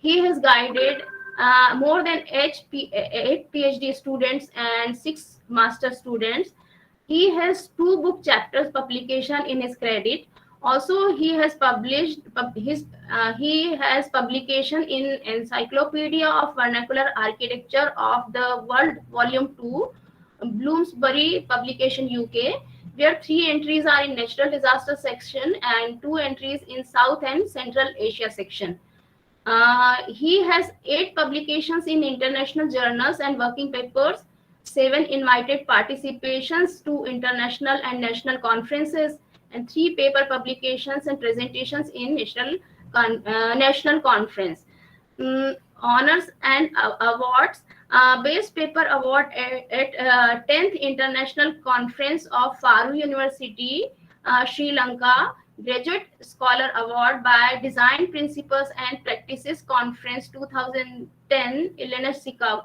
He has guided more than eight PhD students and 6 master students. He has 2 book chapters publication in his credit. Also, he has he has publication in Encyclopedia of Vernacular Architecture of the World, Volume 2, Bloomsbury Publication, UK, where 3 entries are in natural disaster section and 2 entries in South and Central Asia section. He has 8 publications in international journals and working papers, 7 invited participations to international and national conferences, and 3 paper publications and presentations in national conference. Honors and awards. Best Paper Award at 10th International Conference of Faru University, Sri Lanka. Graduate Scholar Award by Design Principles and Practices Conference 2010, Illinois,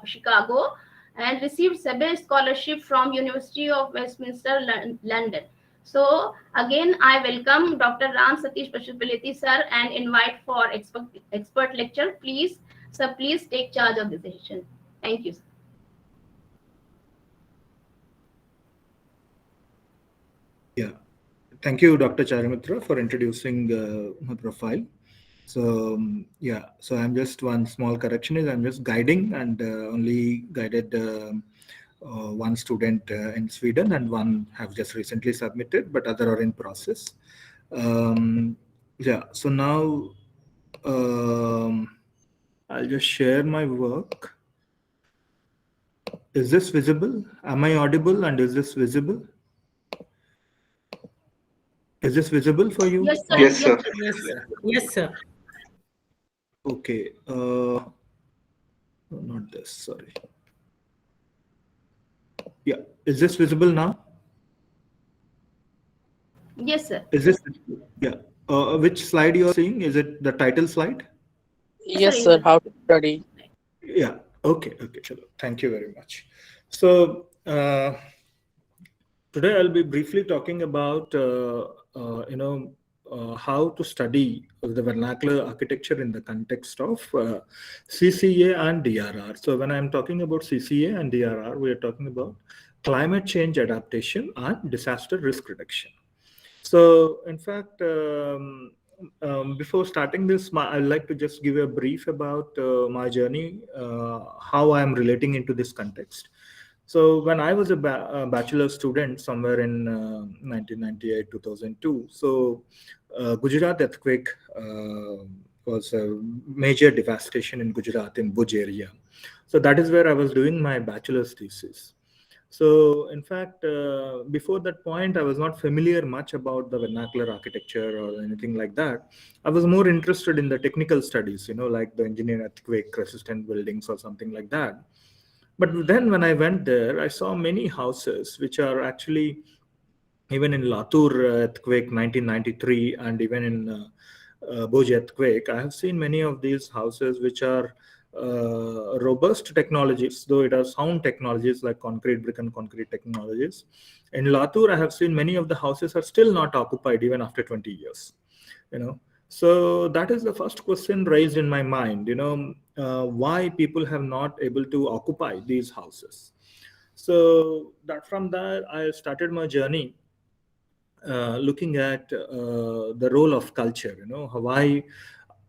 Chicago, and received Sebe Scholarship from University of Westminster, London. So again, I welcome Dr. Ram Satish Pashupaleti sir and invite for expert lecture. Please, sir, please take charge of the session. Thank you, sir. Yeah. Thank you, Dr. Charamitra, for introducing my profile. So so I'm just, one small correction is I'm just guiding, and only guided one student in Sweden, and one have just recently submitted, but other are in process. So now I'll just share my work. Is this visible? Am I audible, and is this visible? Is this visible for you? Yes, sir. Yes, sir. Yes, sir. Yes, sir. Okay. Not this, sorry. Yeah. Is this visible now? Yes, sir. Is this? Yeah. Which slide you are seeing? Is it the title slide? Yes, sir. How to study? Yeah. Okay. Okay. Chalo. Thank you very much. So today I'll be briefly talking about how to study the vernacular architecture in the context of CCA and DRR. So when I'm talking about CCA and DRR, we are talking about climate change adaptation and disaster risk reduction. So in fact, before starting this, I'd like to just give a brief about my journey, how I am relating into this context. So when I was a bachelor student somewhere in 1998, 2002, so Gujarat earthquake was a major devastation in Gujarat, in Bhuj area. So that is where I was doing my bachelor's thesis. So in fact, before that point, I was not familiar much about the vernacular architecture or anything like that. I was more interested in the technical studies, like the engineer earthquake resistant buildings or something like that. But then when I went there, I saw many houses which are actually, even in Latur earthquake 1993 and even in Bhuj earthquake, I have seen many of these houses which are robust technologies, though it are sound technologies like concrete brick and concrete technologies. In Latur, I have seen many of the houses are still not occupied even after 20 years. So that is the first question raised in my mind, why people have not able to occupy these houses. So that from there, I started my journey looking at the role of culture, why,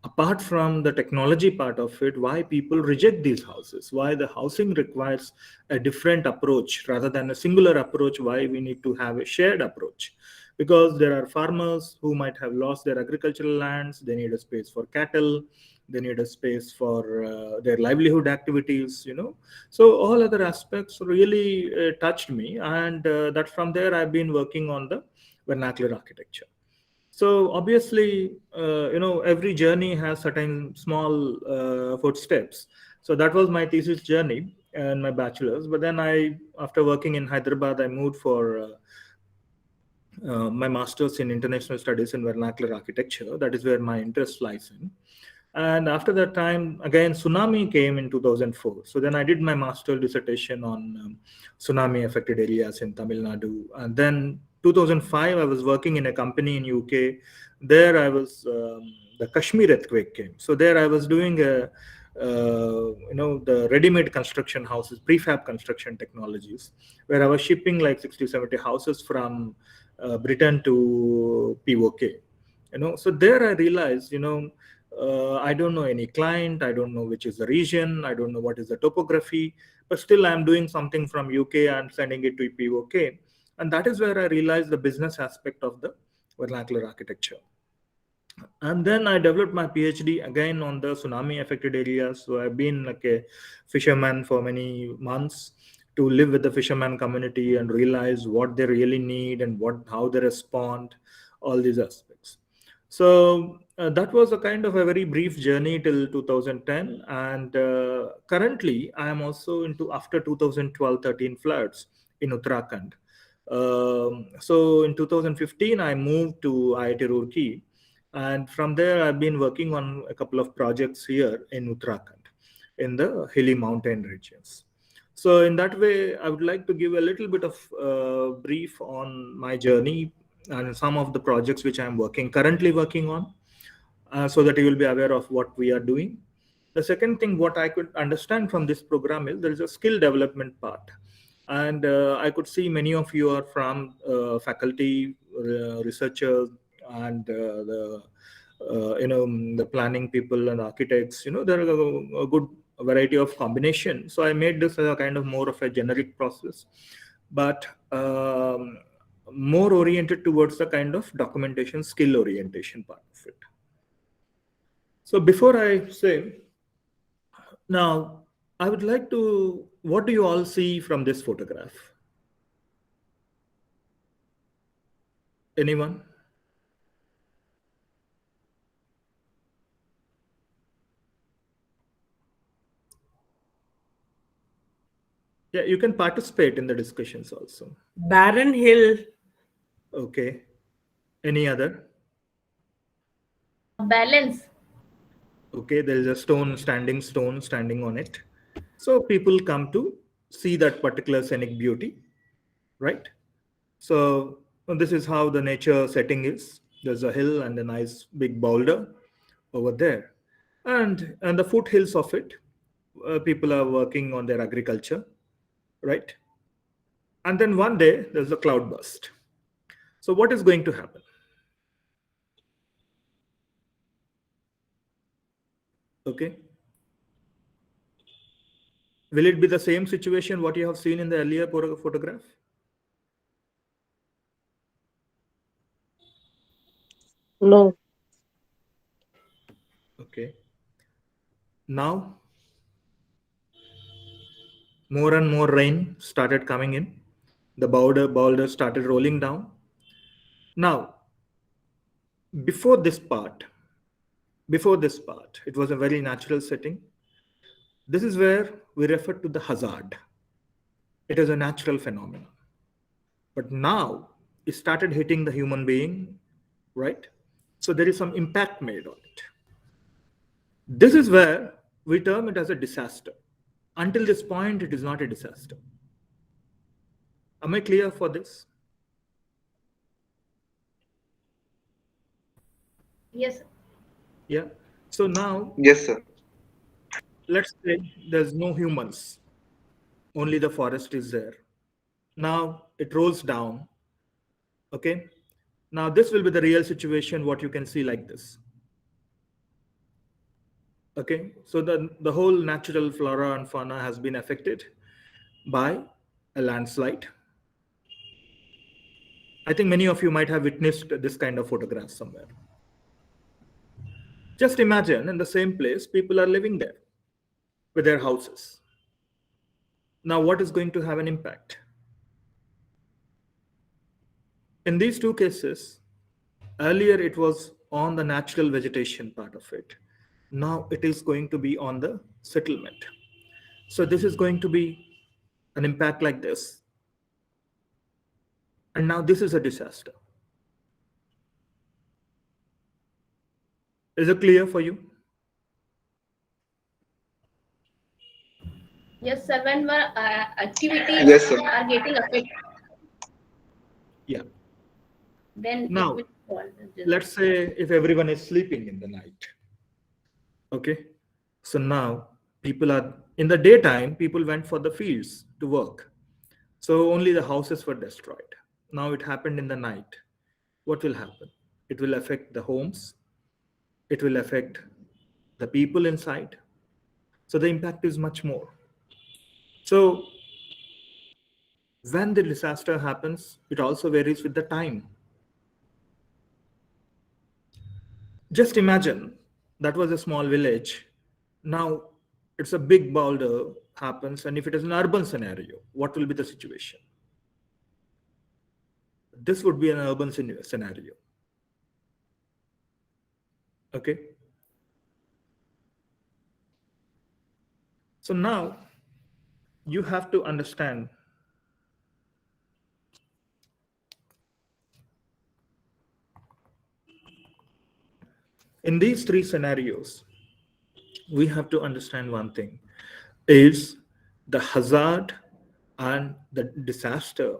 apart from the technology part of it, why people reject these houses, why the housing requires a different approach rather than a singular approach, why we need to have a shared approach. Because there are farmers who might have lost their agricultural lands, they need a space for cattle, they need a space for their livelihood activities, So all other aspects really touched me, and that from there I've been working on the vernacular architecture. So obviously, every journey has certain small footsteps. So that was my thesis journey and my bachelor's. But then after working in Hyderabad, I moved for my master's in international studies in vernacular architecture. That is where my interest lies in. And after that time, again, tsunami came in 2004. So then I did my master's dissertation on tsunami affected areas in Tamil Nadu. And then 2005, I was working in a company in UK. There I was the Kashmir earthquake came. So there I was doing the ready-made construction houses, prefab construction technologies, where I was shipping like 60, 70 houses from Britain to POK. So there I realized, I don't know any client, I don't know which is the region, I don't know what is the topography, but still I'm doing something from UK and sending it to POK. And that is where I realized the business aspect of the vernacular architecture. And then I developed my PhD again on the tsunami affected areas. So I've been like a fisherman for many months to live with the fisherman community and realize what they really need and how they respond, all these aspects. So that was a kind of a very brief journey till 2010. And currently I am also into after 2012-13 floods in Uttarakhand. So in 2015, I moved to IIT Roorkee. And from there, I've been working on a couple of projects here in Uttarakhand, in the hilly mountain regions. So in that way, I would like to give a little bit of brief on my journey and some of the projects which I'm currently working on, so that you will be aware of what we are doing. The second thing, what I could understand from this program is there is a skill development part. And I could see many of you are from faculty, researchers, and the planning people and architects. There are a good variety of combination. So I made this as a kind of more of a generic process, but more oriented towards the kind of documentation, skill orientation part of it. So before I say, now I would like to, what do you all see from this photograph? Anyone? Yeah, you can participate in the discussions also. Barren hill. Okay. Any other? Balance. Okay, there is a stone standing on it. So people come to see that particular scenic beauty, right? So this is how the nature setting is. There's a hill and a nice big boulder over there. And the foothills of it, people are working on their agriculture, right? And then one day there's a cloud burst. So what is going to happen? Okay. Will it be the same situation what you have seen in the earlier photograph? No. Okay. Now, more and more rain started coming in. The boulder started rolling down. Now, before this part, it was a very natural setting. This is where we refer to the hazard. It is a natural phenomenon. But now it started hitting the human being, right? So there is some impact made on it. This is where we term it as a disaster. Until this point, it is not a disaster. Am I clear for this? Yes. Yeah. So now, Yes, sir. let's say there's no humans, only the forest is there. Now it rolls down. Okay. Now this will be the real situation, what you can see like this. Okay. So the whole natural flora and fauna has been affected by a landslide. I think many of you might have witnessed this kind of photograph somewhere. Just imagine in the same place, people are living there with their houses. Now, what is going to have an impact? In these two cases, earlier it was on the natural vegetation part of it. Now it is going to be on the settlement. So this is going to be an impact like this. And now this is a disaster. Is it clear for you? Yes, sir. When activities Yes, sir. are getting affected, Yeah. then Now, it let's say if everyone is sleeping in the night. Okay. So now people are in the daytime, people went for the fields to work. So only the houses were destroyed. Now it happened in the night. What will happen? It will affect the homes, it will affect the people inside. So the impact is much more. So when the disaster happens, it also varies with the time. Just imagine that was a small village. Now it's a big boulder happens, and if it is an urban scenario, what will be the situation? This would be an urban scenario. Okay. So now you have to understand in these three scenarios, we have to understand one thing is the hazard and the disaster.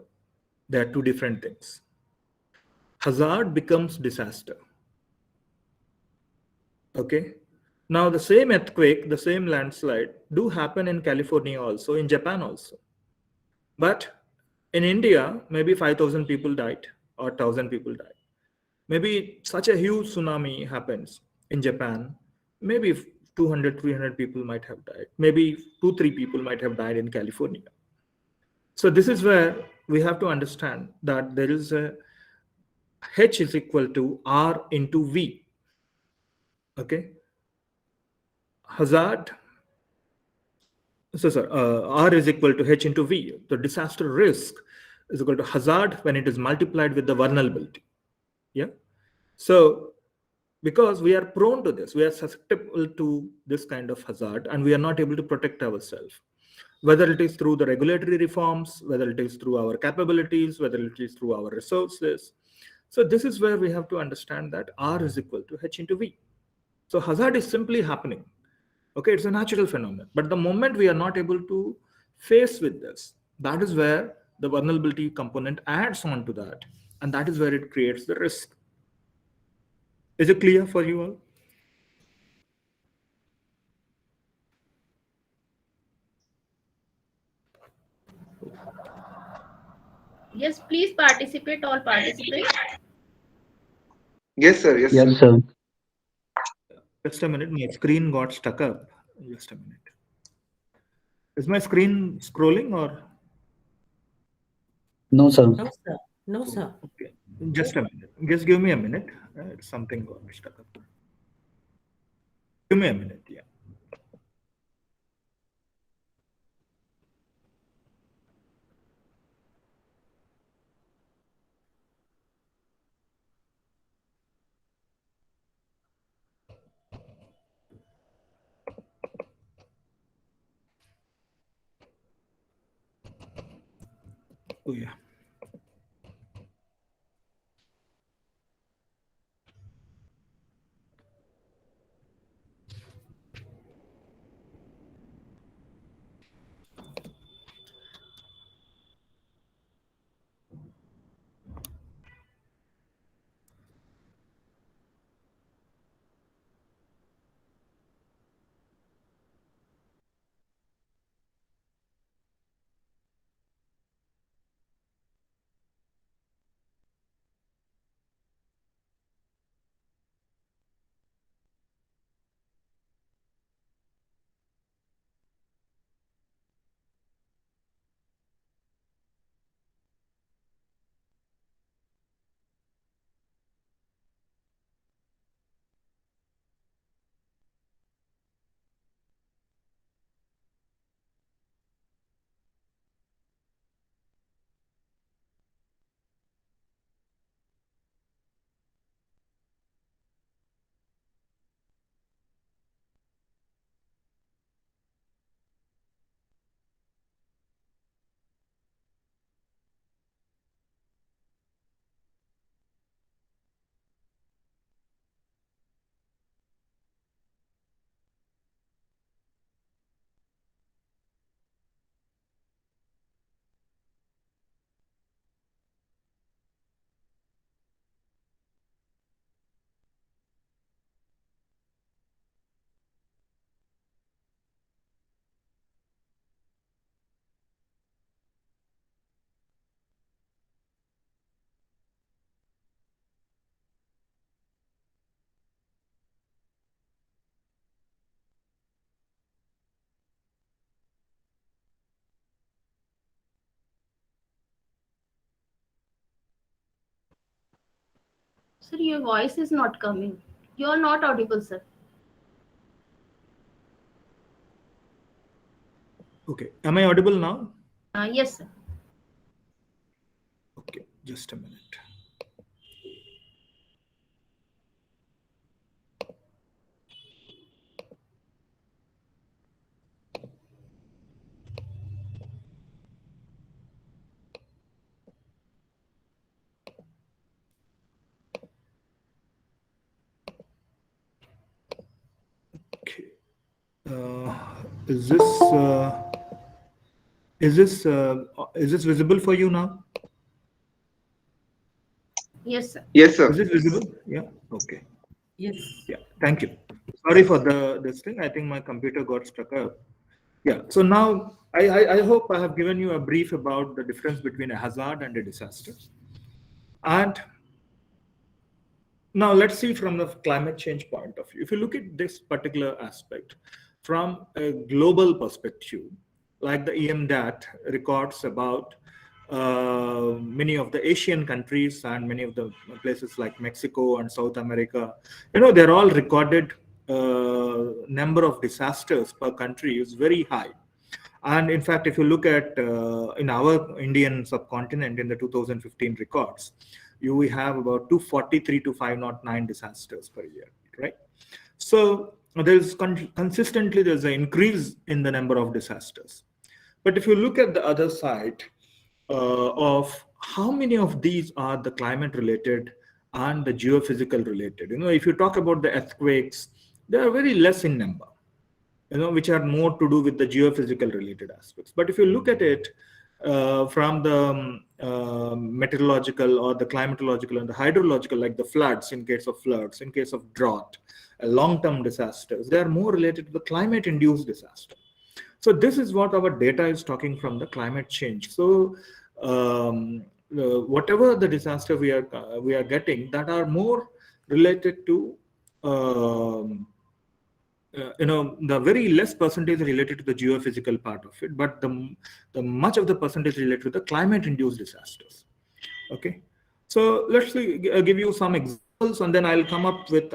They are two different things. Hazard becomes disaster. Okay. Now the same earthquake, the same landslide do happen in California also, in Japan also. But in India, maybe 5,000 people died or 1,000 people died. Maybe such a huge tsunami happens in Japan. Maybe 200, 300 people might have died. Maybe 2, 3 people might have died in California. So this is where we have to understand that there is a H is equal to R into V. Okay. Hazard. So, sir, R is equal to H into V. The disaster risk is equal to hazard when it is multiplied with the vulnerability. Yeah. So, because we are prone to this, we are susceptible to this kind of hazard, and we are not able to protect ourselves. Whether it is through the regulatory reforms, whether it is through our capabilities, whether it is through our resources. So, this is where we have to understand that R is equal to H into V. So, hazard is simply happening. Okay, it's a natural phenomenon. But the moment we are not able to face with this, that is where the vulnerability component adds on to that. And that is where it creates the risk. Is it clear for you all? Yes, please participate, all participants. Yes, sir. Yes, Yes, sir. sir. Just a minute, my screen got stuck up. Just a minute. Is my screen scrolling or? No, sir. No, sir. No, sir. Okay, just a minute. Just give me a minute. Something got stuck up. Give me a minute, yeah. Oh, yeah. Sir, your voice is not coming. You are not audible, sir. Okay, am I audible now? Yes, sir. Okay, just a minute. Okay, is this visible for you now? Yes, sir. Yes, sir. Is it visible? Yeah. Okay. Yes. Yeah. Thank you. Sorry for this thing. I think my computer got stuck up. Yeah. So now I hope I have given you a brief about the difference between a hazard and a disaster. And now let's see from the climate change point of view. If you look at this particular aspect from a global perspective, like the EMDAT records about many of the Asian countries and many of the places like Mexico and South America, they're all recorded number of disasters per country is very high. And in fact, if you look at in our Indian subcontinent in the 2015 records, we have about 243 to 509 disasters per year, right? So there's consistently there's an increase in the number of disasters. But if you look at the other side of how many of these are the climate related and the geophysical related, if you talk about the earthquakes, they are very less in number, which are more to do with the geophysical related aspects. But if you look at it from the meteorological or the climatological and the hydrological, like the floods, in case of floods, in case of drought, long-term disasters, they are more related to the climate-induced disaster. So this is what our data is talking from the climate change. So whatever the disaster we are getting that are more related to the very less percentage related to the geophysical part of it, but the much of the percentage related to the climate induced disasters. Okay, so let's give you some examples, and then I'll sum up with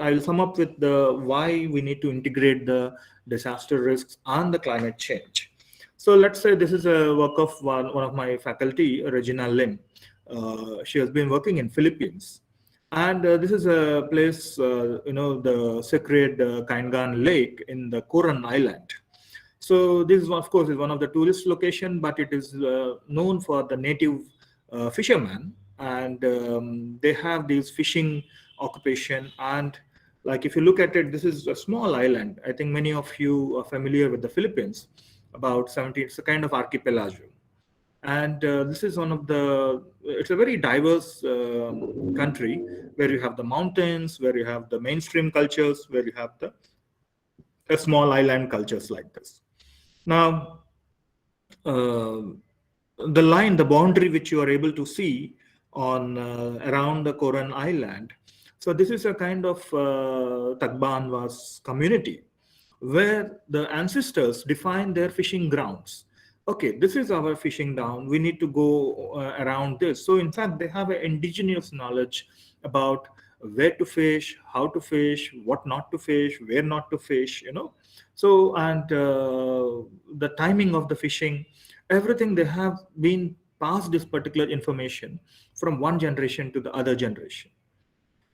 the why we need to integrate the disaster risks and the climate change. So let's say this is a work of one of my faculty, Regina Lim. She has been working in Philippines. And this is a place, the sacred Kaingan Lake in the Coron Island. So this is, of course, is one of the tourist location, but it is known for the native fishermen, and they have these fishing occupation. And like if you look at it, this is a small island. I think many of you are familiar with the Philippines, about 70. It's a kind of archipelago. And this is it's a very diverse country where you have the mountains, where you have the mainstream cultures, where you have the small island cultures like this. Now, the boundary which you are able to see on around the Coron Island. So this is a kind of Tagbanwas community where the ancestors define their fishing grounds. Okay, this is our fishing ground. We need to go around this. So in fact, they have an indigenous knowledge about where to fish, how to fish, what not to fish, where not to fish, So, and the timing of the fishing, everything, they have been passed this particular information from one generation to the other generation.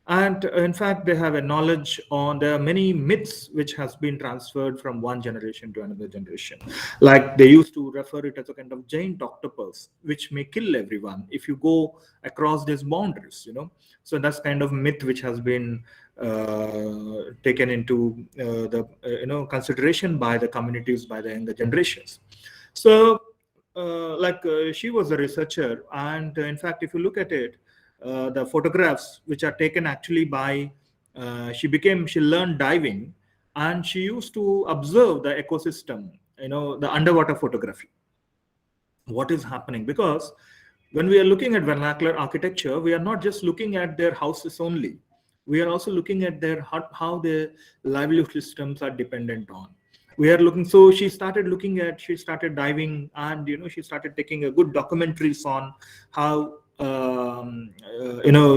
And in fact, they have a knowledge on, there are many myths which has been transferred from one generation to another generation. Like they used to refer it as a kind of giant octopus, which may kill everyone if you go across these boundaries, So that's kind of myth which has been taken into the, consideration by the communities, by the younger generations. So she was a researcher. And in fact, if you look at it, the photographs which are taken actually by she learned diving, and she used to observe the ecosystem, the underwater photography, what is happening. Because when we are looking at vernacular architecture, we are not just looking at their houses only, we are also looking at how their livelihood systems are dependent on. We are looking, so she started diving, and she started taking a good documentaries on how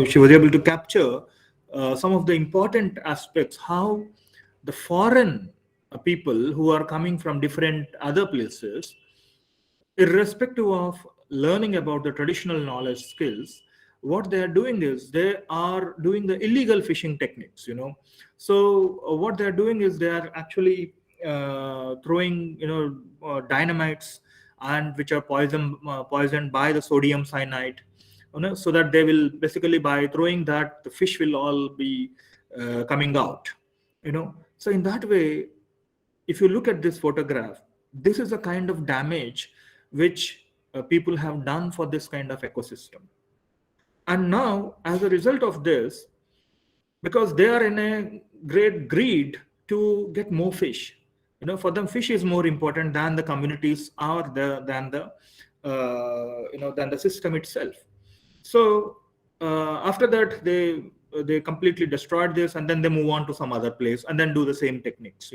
she was able to capture some of the important aspects, how the foreign people who are coming from different other places, irrespective of learning about the traditional knowledge skills, what they are doing is they are doing the illegal fishing techniques, So what they are doing is they are actually throwing, dynamites, and which are poisoned by the sodium cyanide, so that they will basically, by throwing that, the fish will all be coming out, So in that way, if you look at this photograph, this is a kind of damage which people have done for this kind of ecosystem. And now, as a result of this, because they are in a great greed to get more fish, for them, fish is more important than the communities or than the system itself. So after that, they completely destroyed this, and then they move on to some other place and then do the same techniques.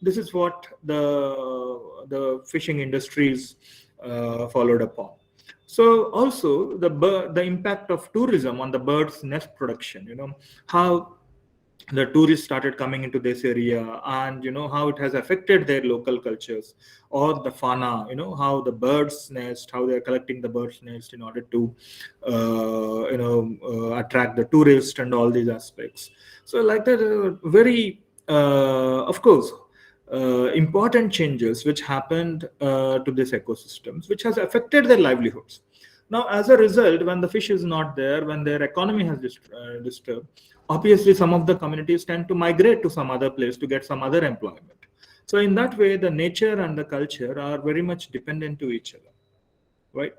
This is what the fishing industries followed upon. So also the impact of tourism on the birds' nest production. How the tourists started coming into this area, and how it has affected their local cultures or the fauna, how the birds nest, how they're collecting the birds nest in order to attract the tourist and all these aspects. So like that, very of course important changes which happened to these ecosystems, which has affected their livelihoods. Now, as a result, when the fish is not there, when their economy has disturbed, obviously some of the communities tend to migrate to some other place to get some other employment. So in that way, the nature and the culture are very much dependent to each other, right?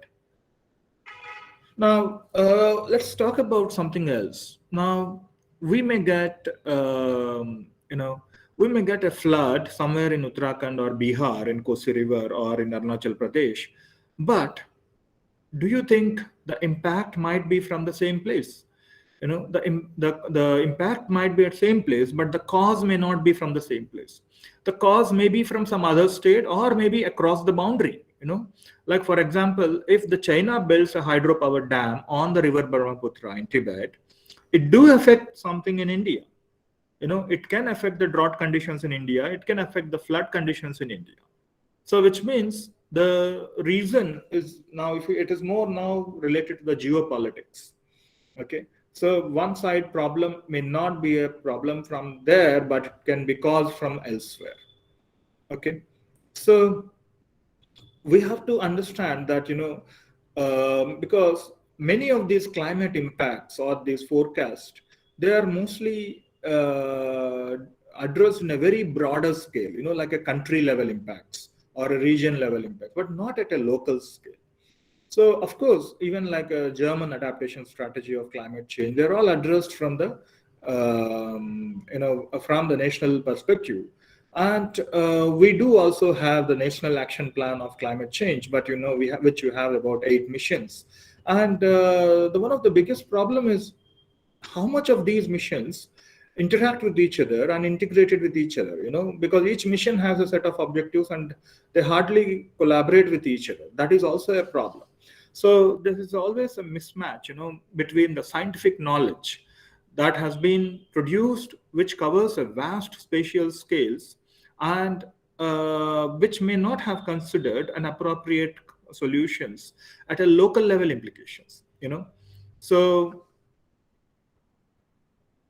Now, let's talk about something else. Now, we may get, we may get a flood somewhere in Uttarakhand or Bihar, in Kosi River or in Arunachal Pradesh, but do you think the impact might be from the same place? The impact might be at same place, but the cause may not be from the same place. The cause may be from some other state or maybe across the boundary. Like for example, if the China builds a hydropower dam on the river Brahmaputra in Tibet, it do affect something in India. It can affect the drought conditions in India. It can affect the flood conditions in India. So which means the reason is now, it is more now related to the geopolitics. Okay. So one side problem may not be a problem from there, but it can be caused from elsewhere. Okay. So we have to understand that, because many of these climate impacts or these forecasts, they are mostly addressed in a very broader scale, like a country level impacts or a region level impact, but not at a local scale. So of course, even like a German adaptation strategy of climate change, they're all addressed from the, from the national perspective. And we do also have the National Action Plan of Climate Change, but which you have about 8 missions. And one of the biggest problem is how much of these missions interact with each other and integrated with each other, because each mission has a set of objectives and they hardly collaborate with each other. That is also a problem. So there is always a mismatch, between the scientific knowledge that has been produced, which covers a vast spatial scales, and which may not have considered an appropriate solutions at a local level implications, So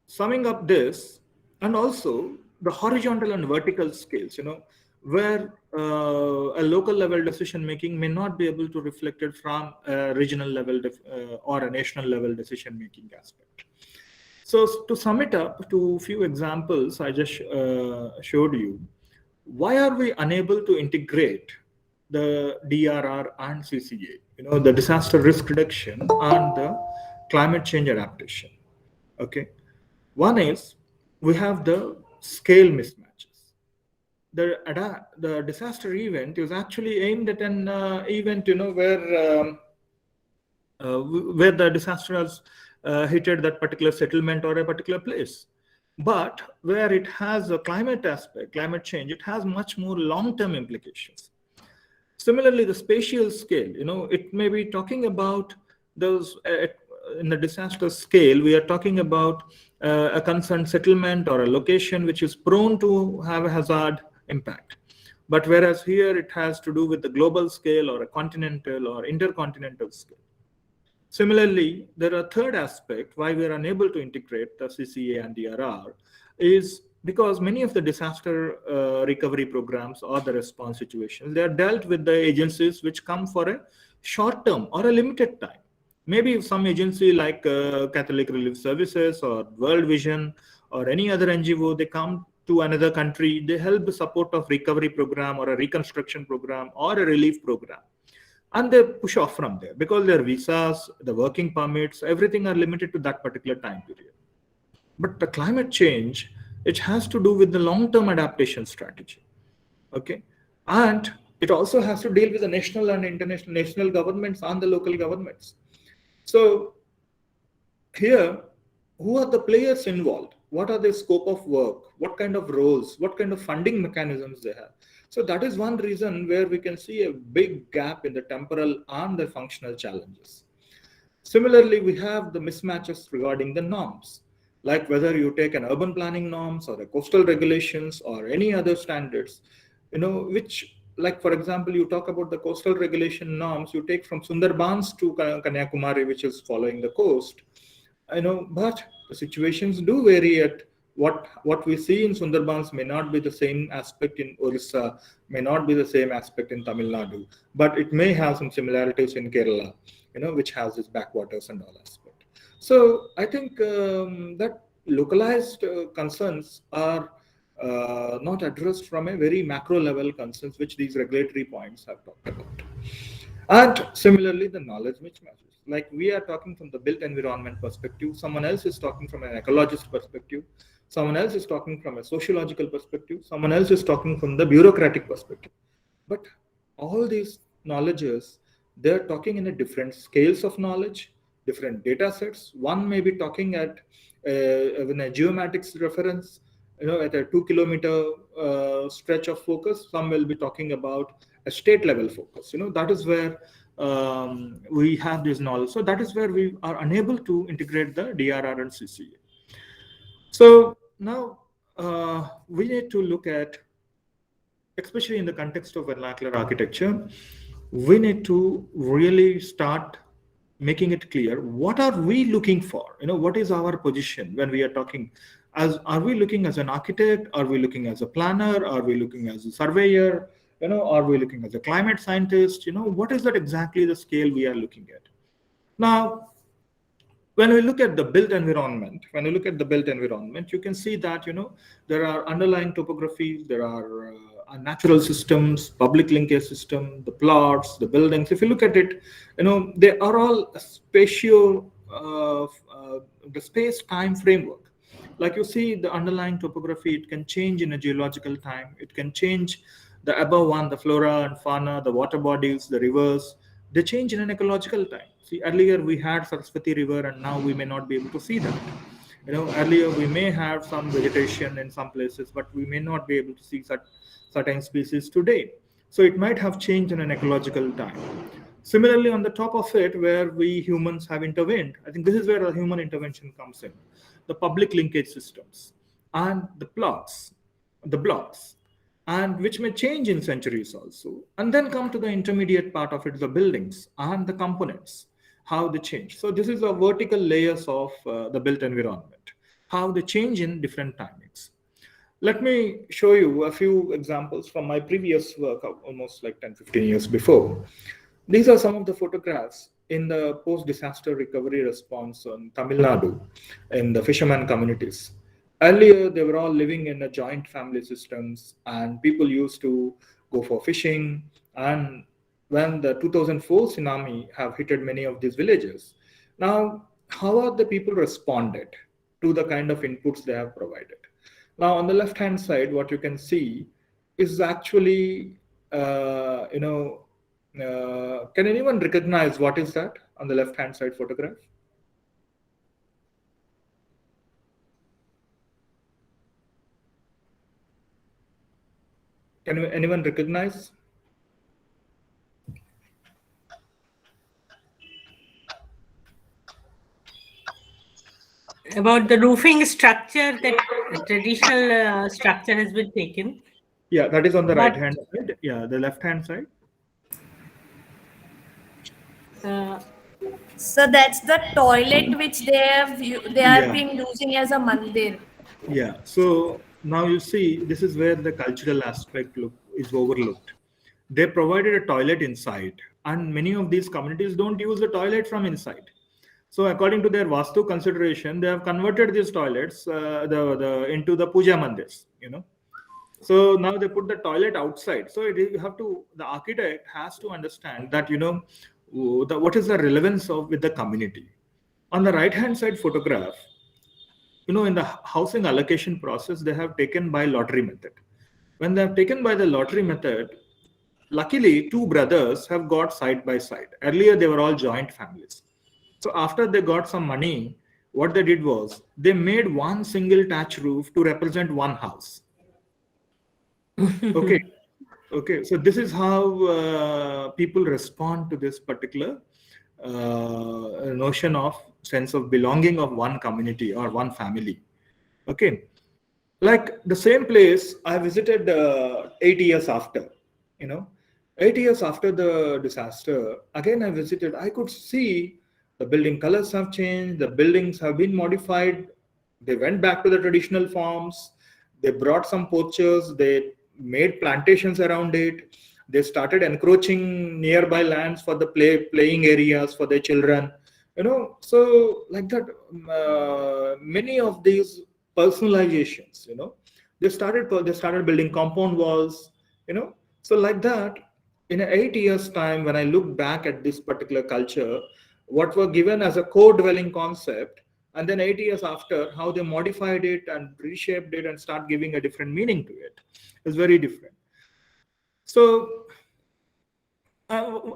summing up this, and also the horizontal and vertical scales, where a local level decision making may not be able to reflect it from a regional level or a national level decision making aspect. So to sum it up to a few examples I just showed you, why are we unable to integrate the DRR and CCA, the disaster risk reduction and the climate change adaptation? Okay. One is we have the scale mismatches. The disaster event is actually aimed at an event, where the disaster has hit that particular settlement or a particular place. But where it has a climate aspect, climate change, it has much more long-term implications. Similarly, the spatial scale, it may be talking about those in the disaster scale, we are talking about a concerned settlement or a location which is prone to have a hazard impact. But whereas here it has to do with the global scale or a continental or intercontinental scale. Similarly, there are third aspect why we are unable to integrate the CCA and DRR is because many of the disaster recovery programs or the response situations, they are dealt with the agencies which come for a short term or a limited time. Maybe some agency like Catholic Relief Services or World Vision or any other NGO, they come to another country, they help the support of recovery program or a reconstruction program or a relief program. And they push off from there because their visas, the working permits, everything are limited to that particular time period. But the climate change, it has to do with the long-term adaptation strategy. Okay. And it also has to deal with the national and international governments and the local governments. So here, who are the players involved? What are the scope of work? What kind of roles? What kind of funding mechanisms they have? So that is one reason where we can see a big gap in the temporal and the functional challenges. Similarly, we have the mismatches regarding the norms, like whether you take an urban planning norms or a coastal regulations or any other standards, which, like for example, you talk about the coastal regulation norms, you take from Sundarbans to Kanyakumari, which is following the coast, but the situations do vary at what we see in Sundarbans may not be the same aspect in Orissa, may not be the same aspect in Tamil Nadu, but it may have some similarities in Kerala, which has its backwaters and all aspect. So I think that localized concerns are not addressed from a very macro level concerns, which these regulatory points have talked about. And similarly, the knowledge mismatches. Like we are talking from the built environment perspective, someone else is talking from an ecologist perspective, someone else is talking from a sociological perspective, someone else is talking from the bureaucratic perspective. But all these knowledges, they're talking in a different scales of knowledge, different data sets. One may be talking at in a geomatics reference, at a 2 kilometer stretch of focus. Some will be talking about a state level focus. That is where we have this knowledge. So that is where we are unable to integrate the DRR and CCA. So now we need to look at, especially in the context of vernacular architecture, we need to really start making it clear what are we looking for, what is our position when we are talking. Are we looking as an architect? Are we looking as a planner? Are we looking as a surveyor? Are we looking as a climate scientist? What is that exactly the scale we are looking at? Now, when we look at the built environment, you can see that, there are underlying topographies, there are natural systems, public linkage system, the plots, the buildings. If you look at it, they are all spatio, the space-time framework. Like you see the underlying topography, it can change in a geological time. It can change the above one, the flora and fauna, the water bodies, the rivers, they change in an ecological time. See, earlier we had Saraswati River and now we may not be able to see that. Earlier we may have some vegetation in some places, but we may not be able to see certain species today. So it might have changed in an ecological time. Similarly, on the top of it, where we humans have intervened, I think this is where the human intervention comes in. The public linkage systems and the blocks, and which may change in centuries also. And then come to the intermediate part of it, the buildings and the components, how they change. So this is the vertical layers of the built environment, how they change in different timings. Let me show you a few examples from my previous work, almost like 10-15 years before. These are some of the photographs in the post-disaster recovery response on Tamil Nadu in the fishermen communities. Earlier, they were all living in a joint family systems, and people used to go for fishing. And when the 2004 tsunami have hit many of these villages, now how are the people responded to the kind of inputs they have provided? Now, on the left-hand side, what you can see is actually, can anyone recognize what is that on the left-hand side photograph? Can anyone recognize? About the roofing structure, that traditional structure has been taken. Yeah, that is on the right But hand side. Yeah, the left hand side. uh, So that's the toilet which they have Yeah, been using as a mandir. yeah. So now you see, this is where the cultural aspect is overlooked. They provided a toilet inside, and many of these communities don't use the toilet from inside. So according to their Vastu consideration, they have converted these toilets the into the puja mandirs. So now they put the toilet outside. So you have to, the architect has to understand that what is the relevance of with the community. On the right hand side photograph, in the housing allocation process, they have taken by lottery method. When they have taken by the lottery method, luckily two brothers have got side by side. Earlier they were all joint families. So after they got some money, what they did was they made one single thatch roof to represent one house. Okay. Okay. So this is how people respond to this particular notion of sense of belonging of one community or one family. Okay. Like the same place I visited 8 years after, you know, 8 years after the disaster, again I visited, I could see the building colors have changed, the buildings have been modified, they went back to the traditional forms, they brought some poachers, they made plantations around it, they started encroaching nearby lands for the playing areas for their children, so like that, many of these personalizations, they started building compound walls, so like that, in 8 years time, when I look back at this particular culture, what were given as a co-dwelling concept, and then 8 years after, how they modified it and reshaped it and start giving a different meaning to it is very different. So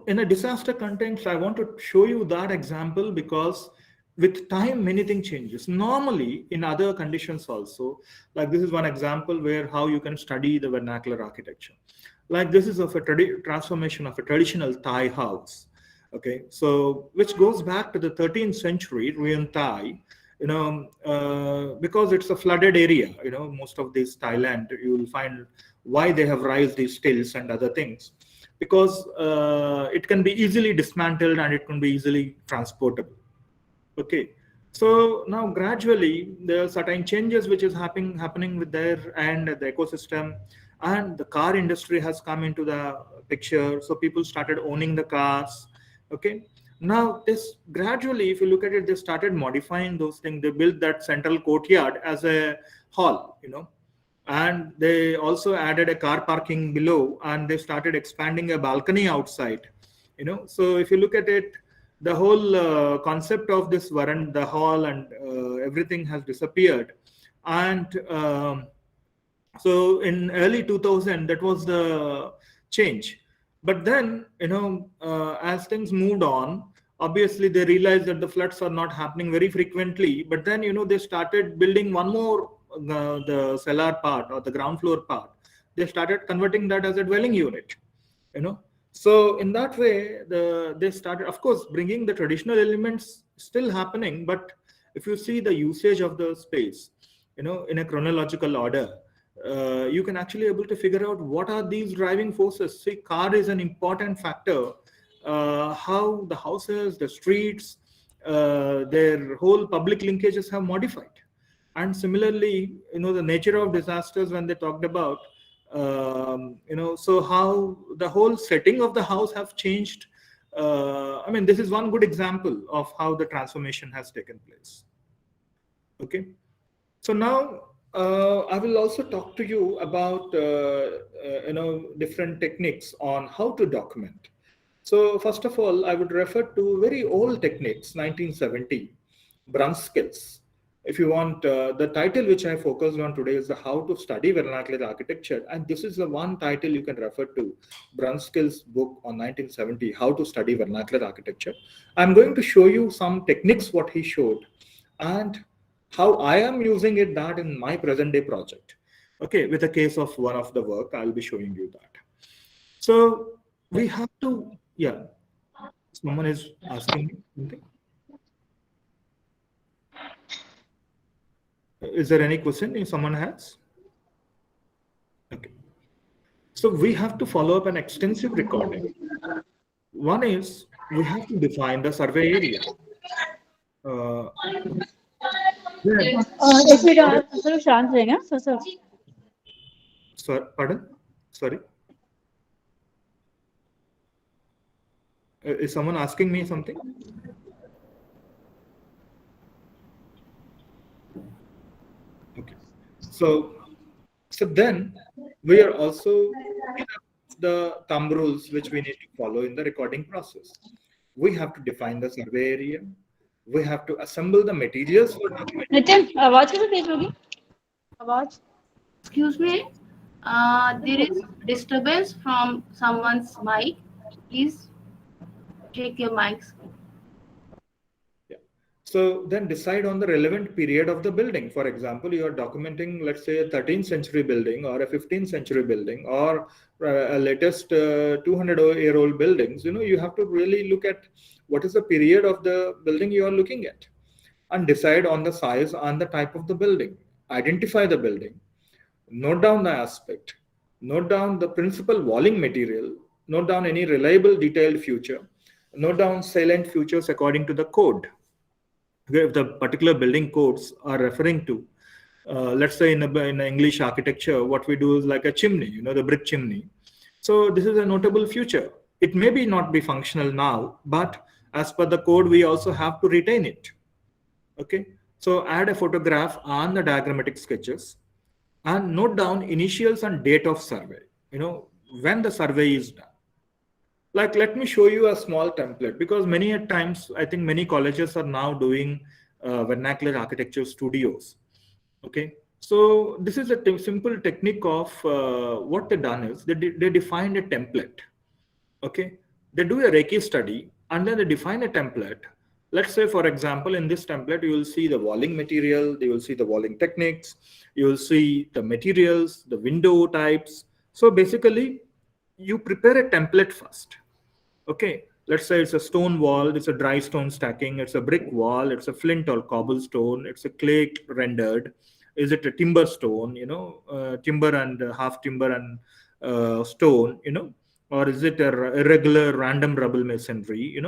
in a disaster context, I want to show you that example because with time, many things changes. Normally, in other conditions also, like this is one example where how you can study the vernacular architecture. Like this is of a transformation of a traditional Thai house. Okay, so which goes back to the 13th century, Ruyen Thai, because it's a flooded area, most of this Thailand, you will find why they have raised these stills and other things, because it can be easily dismantled and it can be easily transportable. Okay, so now gradually there are certain changes which is happening with there and the ecosystem, and the car industry has come into the picture. So people started owning the cars. Okay, now this gradually, if you look at it, they started modifying those things. They built that central courtyard as a hall, and they also added a car parking below, and they started expanding a balcony outside, so if you look at it, the whole concept of this veranda, the hall, and everything has disappeared. And so in early 2000, that was the change. But then, as things moved on, obviously they realized that the floods are not happening very frequently. But then, they started building one more, the cellar part or the ground floor part. They started converting that as a dwelling unit, So in that way, they started, of course, bringing the traditional elements still happening. But if you see the usage of the space, in a chronological order, you can actually able to figure out what are these driving forces. See, car is an important factor. How the houses, the streets, their whole public linkages have modified. And similarly, the nature of disasters when they talked about, so how the whole setting of the house have changed. I mean, this is one good example of how the transformation has taken place. Okay. So now I will also talk to you about different techniques on how to document. So first of all, I would refer to very old techniques, 1970, Brunskills. If you want, the title which I focused on today is the How to Study Vernacular Architecture, and this is the one title you can refer to, Brunskills' book on 1970, How to Study Vernacular Architecture. I'm going to show you some techniques what he showed, and how I am using it that in my present day project. Okay, with a case of one of the work, I'll be showing you that. So we have to, yeah, someone is asking me something. Is there any question if someone has? Okay. So we have to follow up an extensive recording. One is we have to define the survey area. Then, एक minute sir शांत रहेंगे sir pardon? Sorry. Is someone asking me something? Okay. So then we are also the thumb rules which we need to follow in the recording process. We have to define the survey area. We have to assemble the materials for documentation. Nitin आवाज कैसे तेज होगी आवाज Excuse me, there is disturbance from someone's mic. Please check your mics. Yeah. So then decide on the relevant period of the building. For example, you are documenting, let's say, a 13th century building or a 15th century building or a latest 200-year-old buildings. You have to really look at what is the period of the building you are looking at and decide on the size and the type of the building. Identify the building. Note down the aspect. Note down the principal walling material. Note down any reliable detailed feature. Note down salient features according to the code. If the particular building codes are referring to, let's say in English architecture, what we do is like a chimney, the brick chimney. So this is a notable feature. It may not be functional now, but as per the code, we also have to retain it. Okay. So add a photograph on the diagrammatic sketches and note down initials and date of survey, when the survey is done. Like, let me show you a small template, because many at times, I think many colleges are now doing vernacular architecture studios. Okay. So this is a simple technique of what they done is they defined a template. Okay. They do a Reiki study and then they define a template. Let's say, for example, in this template, you will see the walling material, you will see the walling techniques, you will see the materials, the window types. So basically, you prepare a template first. Okay, let's say it's a stone wall, it's a dry stone stacking, it's a brick wall, it's a flint or cobblestone, it's a clay rendered, is it a timber stone, timber and half timber and stone, or is it a irregular random rubble masonry,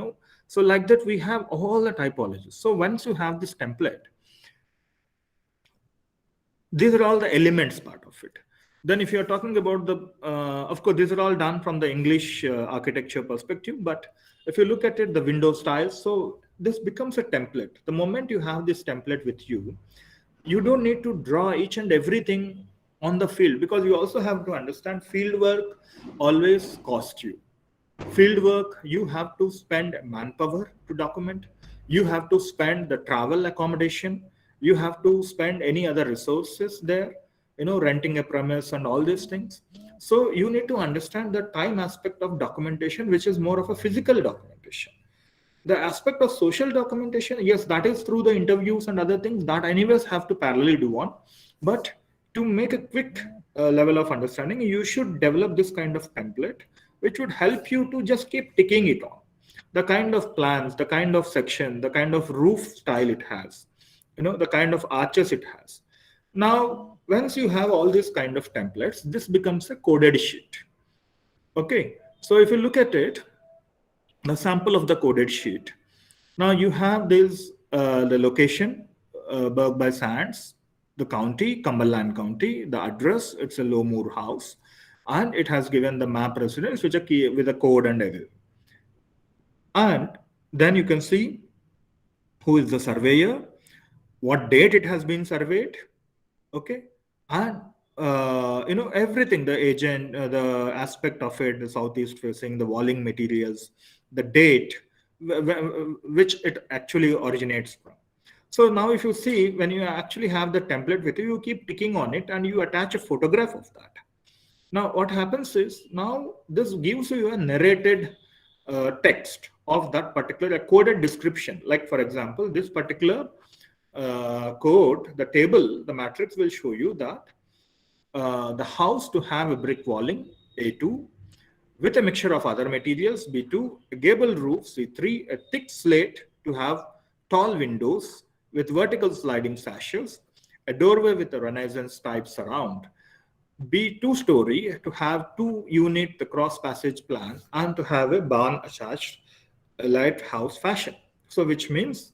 So like that, we have all the typologies. So once you have this template, these are all the elements part of it. Then if you're talking about the, of course, these are all done from the English architecture perspective, but if you look at it, the window styles, so this becomes a template. The moment you have this template with you, you don't need to draw each and everything on the field, because you also have to understand field work always costs you. Field work, you have to spend manpower to document. You have to spend the travel accommodation. You have to spend any other resources there, renting a premise and all these things. So you need to understand the time aspect of documentation, which is more of a physical documentation. The aspect of social documentation, yes, that is through the interviews and other things that anyways have to parallelly do on. But to make a quick level of understanding, you should develop this kind of template, which would help you to just keep ticking it on. The kind of plans, the kind of section, the kind of roof style it has, the kind of arches it has. Now, once you have all these kind of templates, this becomes a coded sheet. Okay, so if you look at it, the sample of the coded sheet. Now you have this, the location, Berg by Sands, the county, Cumberland County, the address, it's a Lowmoor house, and it has given the map residence which a key with a code and everything. And then you can see who is the surveyor, what date it has been surveyed, okay, and everything, the agent, the aspect of it, the southeast facing, the walling materials, the date which it actually originates from. So now if you see, when you actually have the template with you, you keep ticking on it and you attach a photograph of that. Now what happens is, now this gives you a narrated text of that particular coded description. Like for example, this particular code, the table, the matrix will show you that the house to have a brick walling, A2, with a mixture of other materials, B2, a gable roof, C3, a thick slate to have tall windows with vertical sliding sashes, a doorway with a Renaissance type surround, be 2-story, to have 2-unit the cross passage plan, and to have a barn attached lighthouse fashion. So which means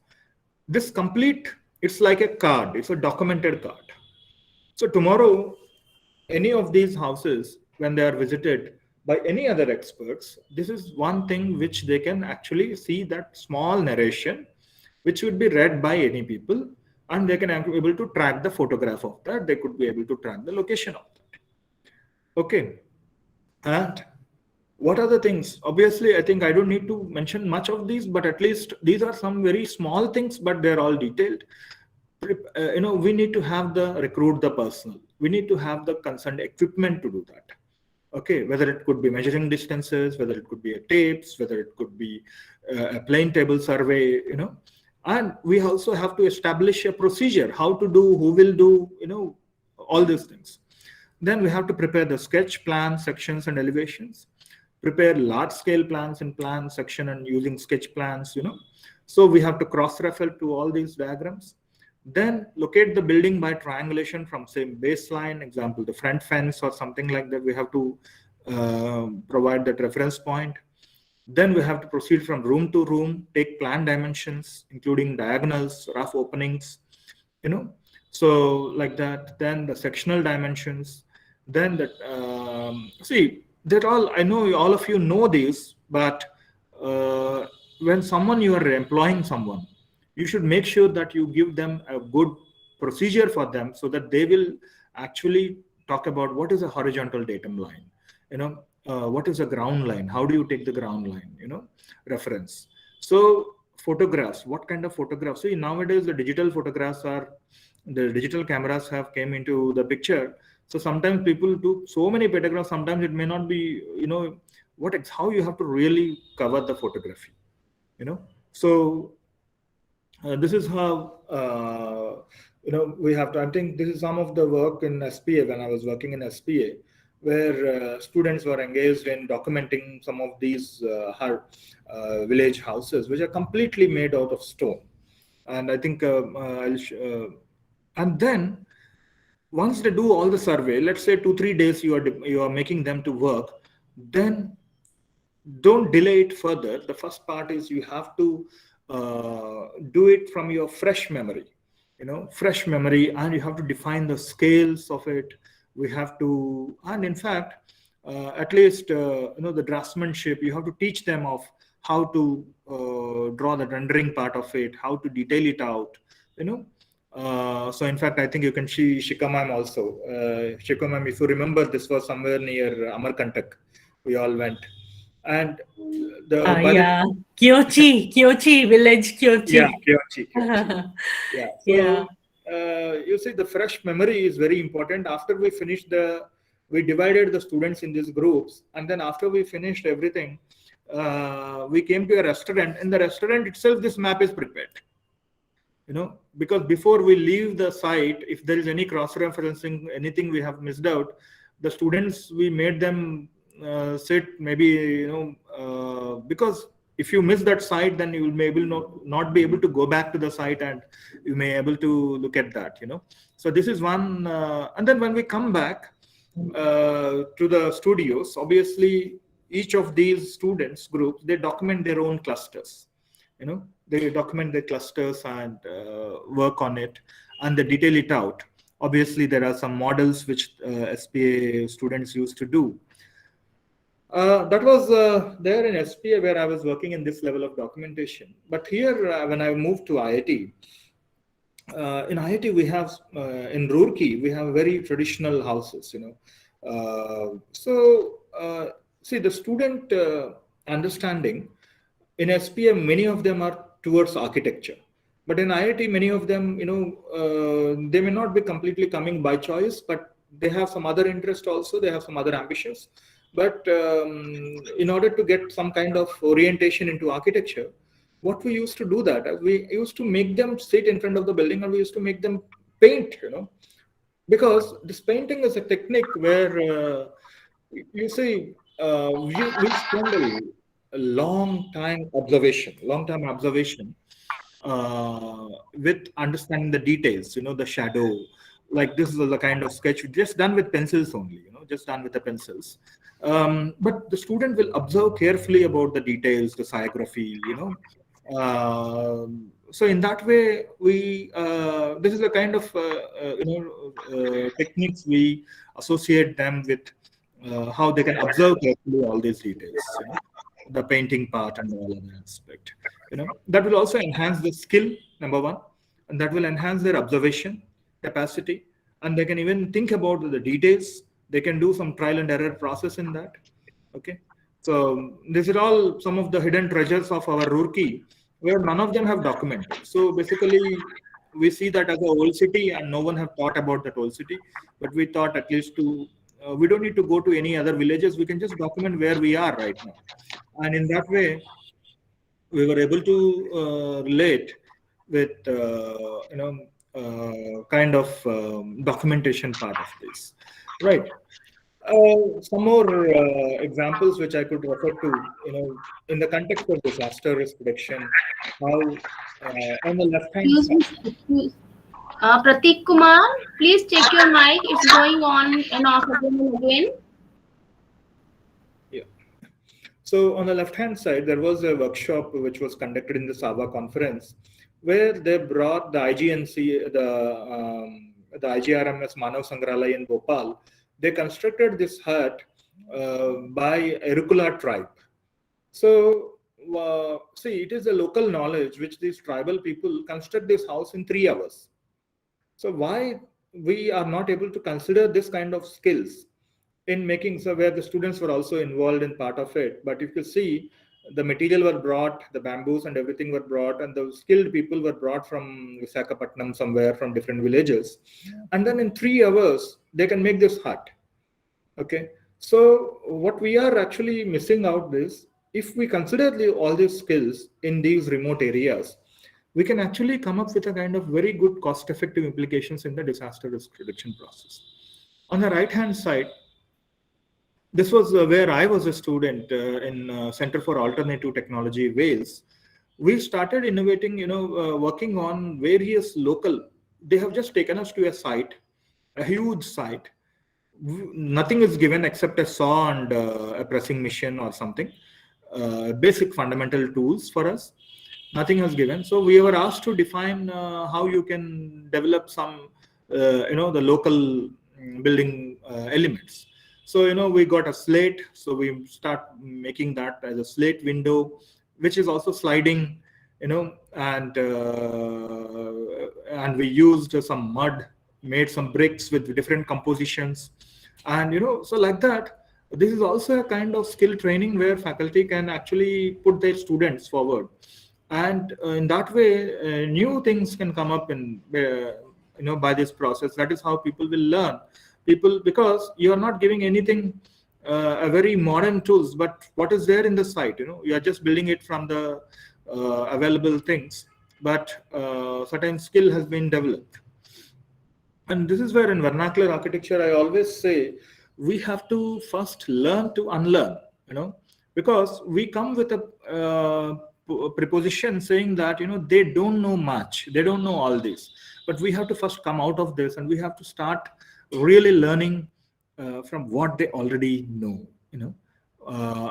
this complete, it's like a card, it's a documented card. So tomorrow, any of these houses, when they are visited by any other experts, this is one thing which they can actually see, that small narration, which would be read by any people, and they can be able to track the photograph of that. They could be able to track the location of that. Okay. And what are the things? Obviously, I think I don't need to mention much of these, but at least these are some very small things, but they're all detailed. We need to have recruit the personnel. We need to have the concerned equipment to do that. Okay, whether it could be measuring distances, whether it could be a tapes, whether it could be a plain table survey, and we also have to establish a procedure, how to do, who will do, all these things. Then we have to prepare the sketch plan, sections and elevations, prepare large scale plans in plan section and using sketch plans, So we have to cross-refer to all these diagrams. Then locate the building by triangulation from same baseline, example, the front fence or something like that. We have to provide that reference point. Then we have to proceed from room to room, take plan dimensions, including diagonals, rough openings, So like that, then the sectional dimensions, then see, that all, I know all of you know this, but when you are employing someone, you should make sure that you give them a good procedure for them, so that they will actually talk about what is a horizontal datum line, what is a ground line, how do you take the ground line, reference. So photographs, what kind of photographs? See, nowadays the digital cameras have came into the picture. So sometimes people do so many photographs, sometimes it may not be, how you have to really cover the photography, So this is how, we have to, I think this is some of the work in SPA, when I was working in SPA, where students were engaged in documenting some of these village houses, which are completely made out of stone. And I think, and then once they do all the survey, let's say 2-3 days you are making them to work, then don't delay it further. The first part is you have to do it from your fresh memory, and you have to define the scales of it. We have to, and in fact, at least, the draftsmanship, you have to teach them of how to draw the rendering part of it, how to detail it out, So in fact, I think you can see Shika ma'am also. Shika ma'am, if you remember, this was somewhere near Amarkantak. We all went. And Kyochi village, Kyochi. Yeah, Kyochi. Yeah. So, you see, the fresh memory is very important. After we finished we divided the students in these groups, and then after we finished everything, we came to a restaurant. In the restaurant itself, this map is prepared. Because before we leave the site, if there is any cross-referencing, anything we have missed out, the students, we made them sit maybe, because if you miss that site, then you will maybe not be able to go back to the site, and you may able to look at that, So this is one, and then when we come back to the studios, obviously each of these students groups, they document their own clusters, they document their clusters and work on it, and they detail it out. Obviously, there are some models which SPA students used to do. That was there in SPA where I was working in this level of documentation. But here, when I moved to IIT, in IIT we have, in Roorkee, we have very traditional houses, see, the student understanding in SPA, many of them are towards architecture. But in IIT, many of them, they may not be completely coming by choice, but they have some other interest also, they have some other ambitions. But in order to get some kind of orientation into architecture, what we used to do that, we used to make them sit in front of the building, and we used to make them paint, because this painting is a technique where, you see, we spend a long time observation, with understanding the details, the shadow. Like this is the kind of sketch just done with pencils only, just done with the pencils. But the student will observe carefully about the details, the sciography, so in that way, this is the kind of techniques we associate them with, how they can observe carefully all these details, the painting part and all other aspect. That will also enhance the skill, number one, and that will enhance their observation capacity, and they can even think about the details. They can do some trial and error process in that. Okay, so these are all some of the hidden treasures of our Roorkee, where none of them have documented. So basically, we see that as a old city, and no one have thought about that old city. But we thought at least we don't need to go to any other villages. We can just document where we are right now, and in that way, we were able to relate with kind of documentation part of this, right? Some more examples which I could refer to, in the context of disaster risk reduction, how on the left-hand side. Pratik Kumar, please check your mic. It's going on and off again and again. Yeah. So on the left-hand side, there was a workshop which was conducted in the Sava conference, where they brought the IGNC, the IGRMS Manav Sangralaya in Bhopal. They constructed this hut by Erukula tribe. So see, it is a local knowledge which these tribal people construct this house in 3 hours. So why we are not able to consider this kind of skills in making, so where the students were also involved in part of it. But if you see, the material were brought, the bamboos and everything were brought, and the skilled people were brought from Visakhapatnam, somewhere from different villages. And then in 3 hours, they can make this hut. Okay. So what we are actually missing out is, if we consider all these skills in these remote areas, we can actually come up with a kind of very good cost-effective implications in the disaster risk reduction process. On the right-hand side, this was where I was a student in Center for Alternative Technology, Wales. We started innovating, working on various local. They have just taken us to a site, a huge site. Nothing is given except a saw and a pressing machine or something. Basic fundamental tools for us. Nothing has given. So we were asked to define how you can develop some, the local building elements. So, we got a slate. So we start making that as a slate window, which is also sliding, and we used some mud, made some bricks with different compositions. And, so like that, this is also a kind of skill training where faculty can actually put their students forward. And in that way, new things can come up in, by this process. That is how people will learn. Because you are not giving anything, a very modern tools, but what is there in the site, you are just building it from the available things, but certain skill has been developed. And this is where in vernacular architecture, I always say, we have to first learn to unlearn, because we come with a preposition saying that, they don't know much, they don't know all this, but we have to first come out of this, and we have to start really learning from what they already know,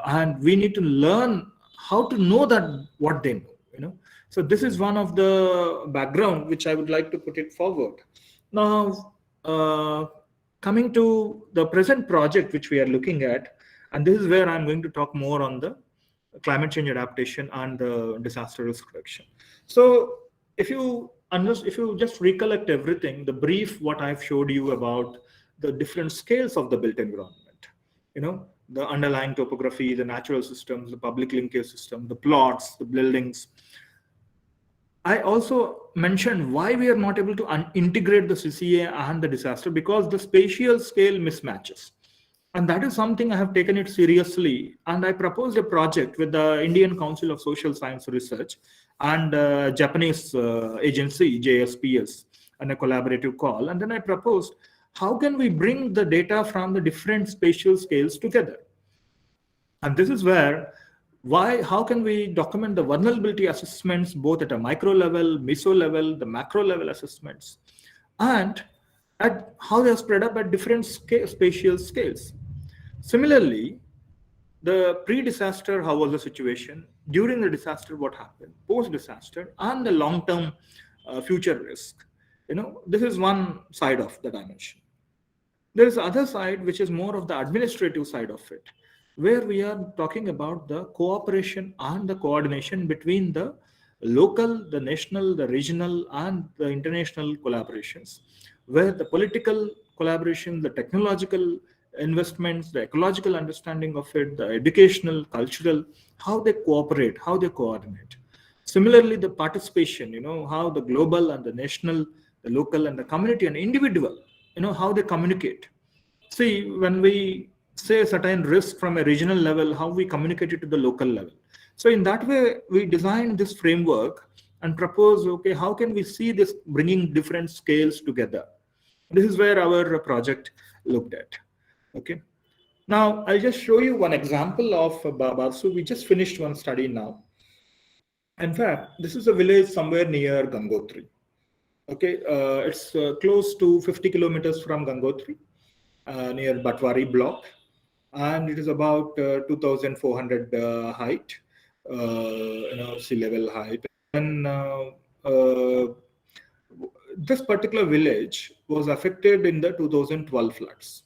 and we need to learn how to know that what they know, So this is one of the background which I would like to put it forward. Now, coming to the present project which we are looking at, and this is where I'm going to talk more on the climate change adaptation and the disaster risk reduction. So if you just recollect everything, the brief what I've showed you about the different scales of the built environment, the underlying topography, the natural systems, the public linkage system, the plots, the buildings. I also mentioned why we are not able to integrate the CCA and the disaster, because the spatial scale mismatches. And that is something I have taken it seriously. And I proposed a project with the Indian Council of Social Science Research and Japanese agency, JSPS, and a collaborative call. And then I proposed, how can we bring the data from the different spatial scales together? And this is where How can we document the vulnerability assessments both at a micro level, meso level, the macro level assessments, and at how they are spread up at different spatial scales. Similarly, the pre-disaster, how was the situation? During the disaster, what happened? Post-disaster, and the long-term future risk. This is one side of the dimension. There is the other side, which is more of the administrative side of it, where we are talking about the cooperation and the coordination between the local, the national, the regional, and the international collaborations, where the political collaboration, the technological investments, the ecological understanding of it, the educational, cultural, how they cooperate, how they coordinate. Similarly, the participation, how the global and the national, the local and the community and individual, how they communicate. See, when we say a certain risk from a regional level, how we communicate it to the local level. So in that way, we designed this framework and propose, okay, how can we see this bringing different scales together? This is where our project looked at. Okay. Now, I'll just show you one example of Barsu. We just finished one study now. In fact, this is a village somewhere near Gangotri. Okay, it's close to 50 kilometers from Gangotri, near Batwari block, and it is about 2,400 height, sea level height. And this particular village was affected in the 2012 floods,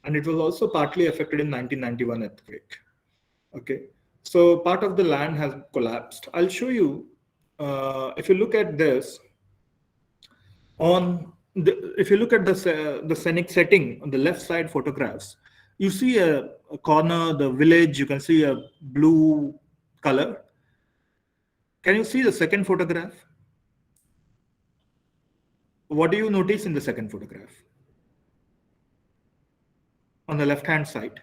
and it was also partly affected in 1991 earthquake. Okay, so part of the land has collapsed. I'll show you. If you look at this, if you look at the scenic setting on the left side photographs, you see a corner, the village, you can see a blue color. Can you see the second photograph? What do you notice in the second photograph? On the left hand side.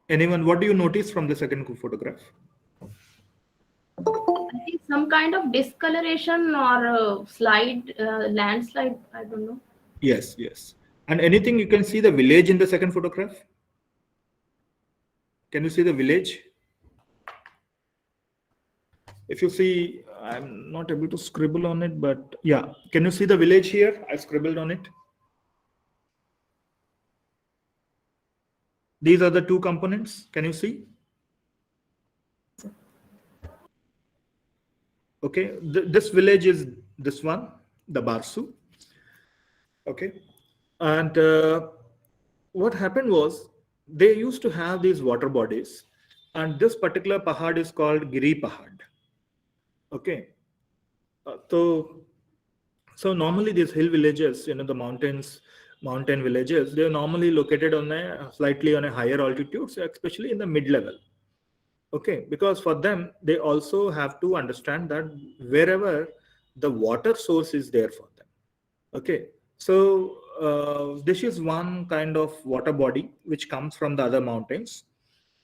Anyone, what do you notice from the second photograph? I think some kind of discoloration or landslide, I don't know. Yes, yes. And anything, you can see the village in the second photograph? Can you see the village? If you see, I'm not able to scribble on it, but yeah. Can you see the village here? I scribbled on it. These are the two components. Can you see? Okay, this village is this one, the Barsu. Okay, and what happened was they used to have these water bodies, and this particular pahad is called Giri Pahad. Okay, so normally these hill villages, the mountain villages, they're normally located on slightly on a higher altitude, so especially in the mid-level. Okay, because for them, they also have to understand that wherever the water source is there for them. Okay, so this is one kind of water body which comes from the other mountains.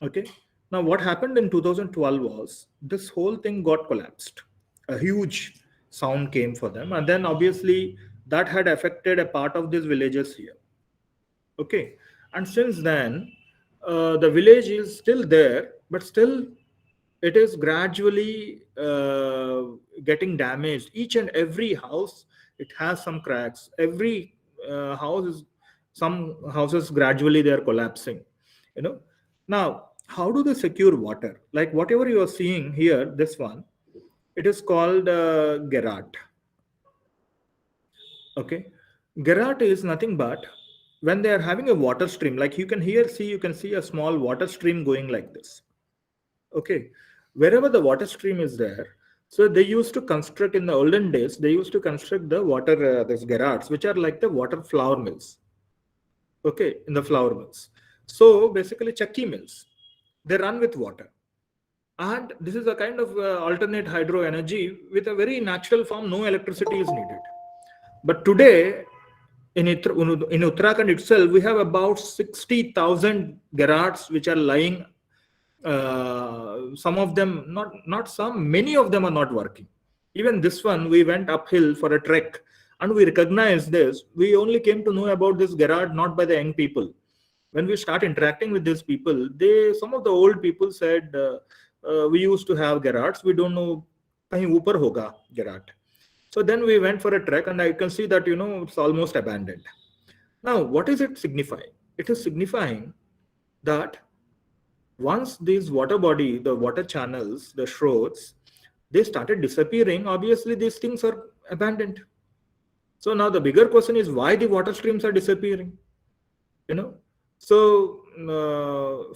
Okay, now what happened in 2012 was this whole thing got collapsed. A huge sound came for them, and then obviously that had affected a part of these villages here. Okay, and since then the village is still there, but still it is gradually getting damaged. Each and every house, it has some cracks. Every some houses gradually they are collapsing. Now how do they secure water? Like whatever you are seeing here, this one, it is called Gerat. Okay, Gerat is nothing but when they are having a water stream, like you can see a small water stream going like this. Okay, wherever the water stream is there, so they used to construct in the olden days, they used to construct the water, these Gerats, which are like the water flour mills. Okay, in the flour mills. So basically chakki mills, they run with water. And this is a kind of alternate hydro energy with a very natural form, no electricity is needed. But today, in Uttarakhand itself, we have about 60,000 Gerats which are lying. Some of them, not some, many of them are not working. Even this one, we went uphill for a trek, And we recognize this. We only came to know about this garage not by the young people. When we start interacting with these people, some of the old people said, we used to have garage. We don't know kahin upar hoga garage. So then we went for a trek, and I can see that it's almost abandoned. Now, what is it signifying? It is signifying that once these water body, the water channels, the shrouds, they started disappearing, obviously these things are abandoned. So now the bigger question is why the water streams are disappearing, so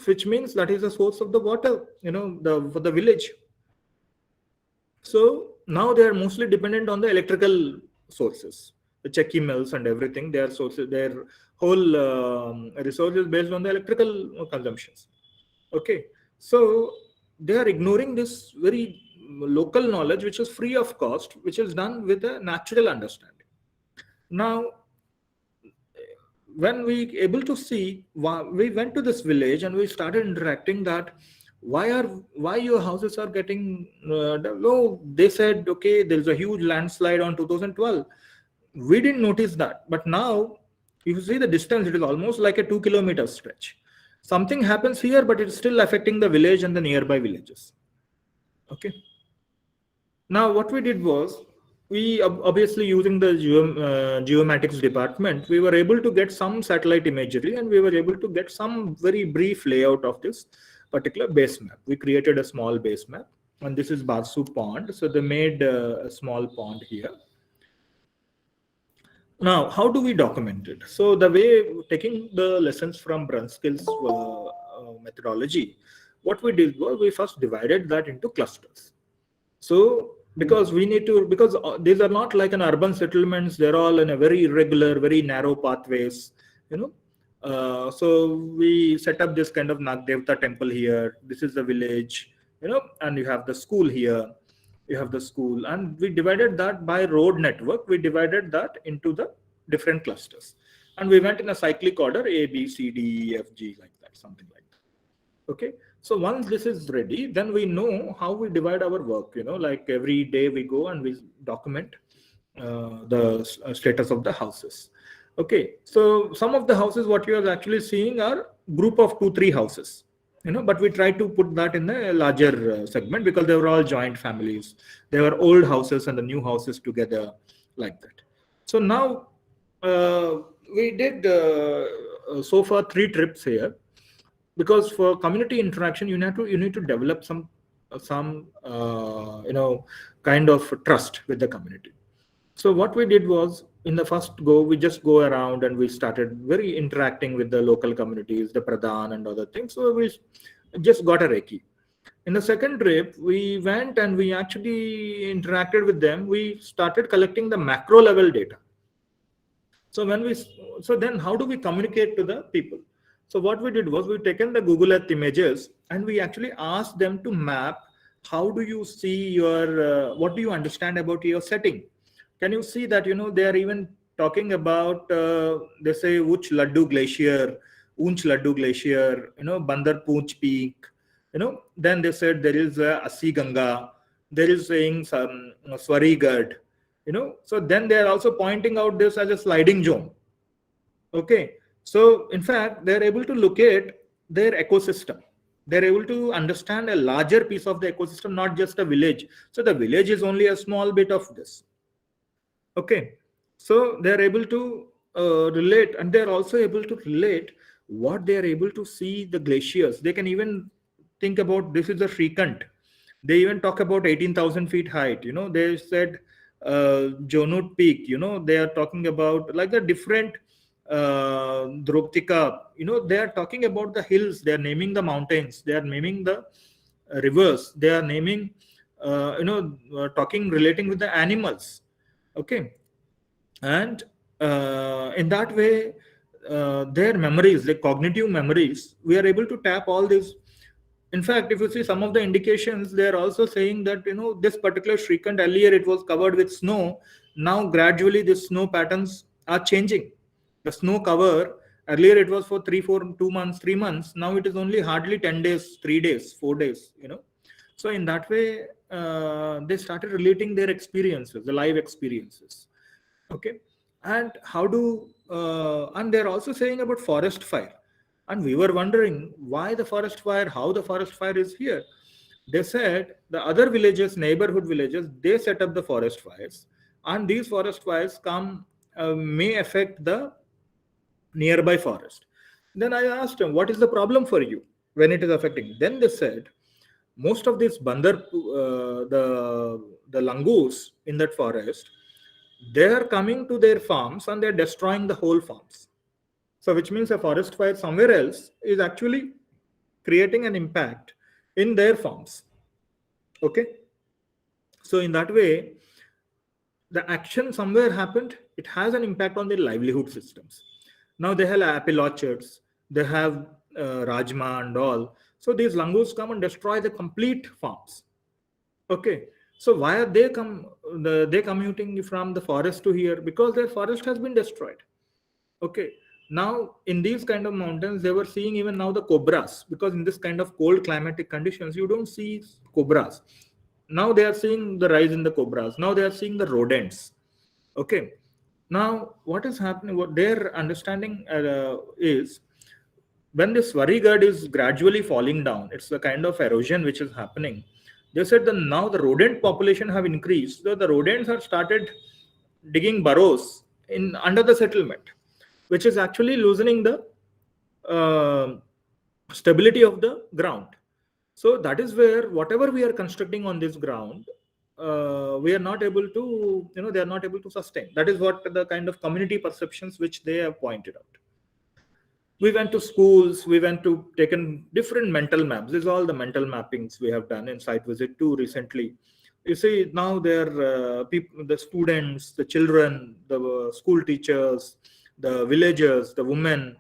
which means that is the source of the water, for the village. So now they are mostly dependent on the electrical sources, the checky mills and everything. Their sources, their whole resources based on the electrical consumptions. Okay, so they are ignoring this very local knowledge, which is free of cost, which is done with a natural understanding. Now, when we able to see, we went to this village and we started interacting that why your houses are getting low. They said, okay, there's a huge landslide on 2012. We didn't notice that, but now if you see the distance, it is almost like a 2-kilometer stretch. Something happens here, but it's still affecting the village and the nearby villages. Okay. Now what we did was, we obviously using the geomatics department, we were able to get some satellite imagery, and we were able to get some very brief layout of this particular base map. We created a small base map, and this is Barsu Pond. So they made a small pond here. Now, how do we document it? So the way, taking the lessons from Brunskill's methodology, what we did was we first divided that into clusters. So because we need to, because these are not like an urban settlements, they're all in a very irregular, very narrow pathways, so we set up this kind of Nagdevta temple here. This is the village, and you have the school here. You have the school, and we divided that by road network. We divided that into the different clusters, and we went in a cyclic order: A, B, C, D, E, F, G, like that, something like that. Okay. So once this is ready, then we know how we divide our work. Like every day we go and we document the status of the houses. Okay. So some of the houses, what you are actually seeing are group of 2-3 houses. But we try to put that in a larger segment because they were all joint families. They were old houses and the new houses together, like that. So now we did so far 3 trips here, because for community interaction you need to develop some kind of trust with the community. So what we did was, in the first go, we just go around and we started very interacting with the local communities, the Pradhan and other things. So we just got a Reiki. In the second trip, we went and we actually interacted with them. We started collecting the macro level data. So then how do we communicate to the people? So what we did was, we taken the Google Earth images and we actually asked them to map, how do you see your, what do you understand about your setting? Can you see that, they are even talking about, they say, Unch Laddu Glacier, Bandar Poonch Peak, then they said there is Assi Ganga, there is saying some Swarigad, so then they are also pointing out this as a sliding zone. Okay. So in fact, they're able to locate their ecosystem. They're able to understand a larger piece of the ecosystem, not just a village. So the village is only a small bit of this. Okay. So they're able to relate, and they're also able to relate what they're able to see the glaciers. They can even think about, this is a Shrikant. They even talk about 18,000 feet height. They said Jonut Peak, they are talking about like the different Droptika, they are talking about the hills, they are naming the mountains, they are naming the rivers, they are naming, relating with the animals. Okay. And in that way, their memories, like cognitive memories, we are able to tap all these. In fact, if you see some of the indications, they are also saying that, this particular Shrikant, earlier it was covered with snow. Now gradually the snow patterns are changing. The snow cover, earlier it was for 3 months. Now it is only hardly 10 days, 3 days, 4 days, So in that way, they started relating their experiences, the live experiences. Okay, and how do and they're also saying about forest fire, and we were wondering why the forest fire, how the forest fire is here. They said the other villages, neighborhood villages, they set up the forest fires, and these forest fires come may affect the nearby forest. Then I asked them, what is the problem for you when it is affecting? Then they said, most of these bandar, the langoors in that forest, they are coming to their farms and they're destroying the whole farms. So which means a forest fire somewhere else is actually creating an impact in their farms. Okay. So in that way, the action somewhere happened, it has an impact on their livelihood systems. Now they have apple orchards, they have rajma and all. So these langoors come and destroy the complete farms. Okay. So why are they they commuting from the forest to here? Because their forest has been destroyed. Okay. Now in these kind of mountains, they were seeing even now the cobras, because in this kind of cold climatic conditions, you don't see cobras. Now they are seeing the rise in the cobras. Now they are seeing the rodents. Okay. Now what is happening? What their understanding is, when this Swarigad is gradually falling down, it's the kind of erosion which is happening. They said that now the rodent population have increased. So the rodents have started digging burrows in under the settlement, which is actually loosening the stability of the ground. So that is where whatever we are constructing on this ground, we are not able to, they are not able to sustain. That is what the kind of community perceptions which they have pointed out. We went to schools, we went to taken different mental maps. These are all the mental mappings we have done in site visit 2 recently. You see now they're people, the students, the children, the school teachers, the villagers, the women,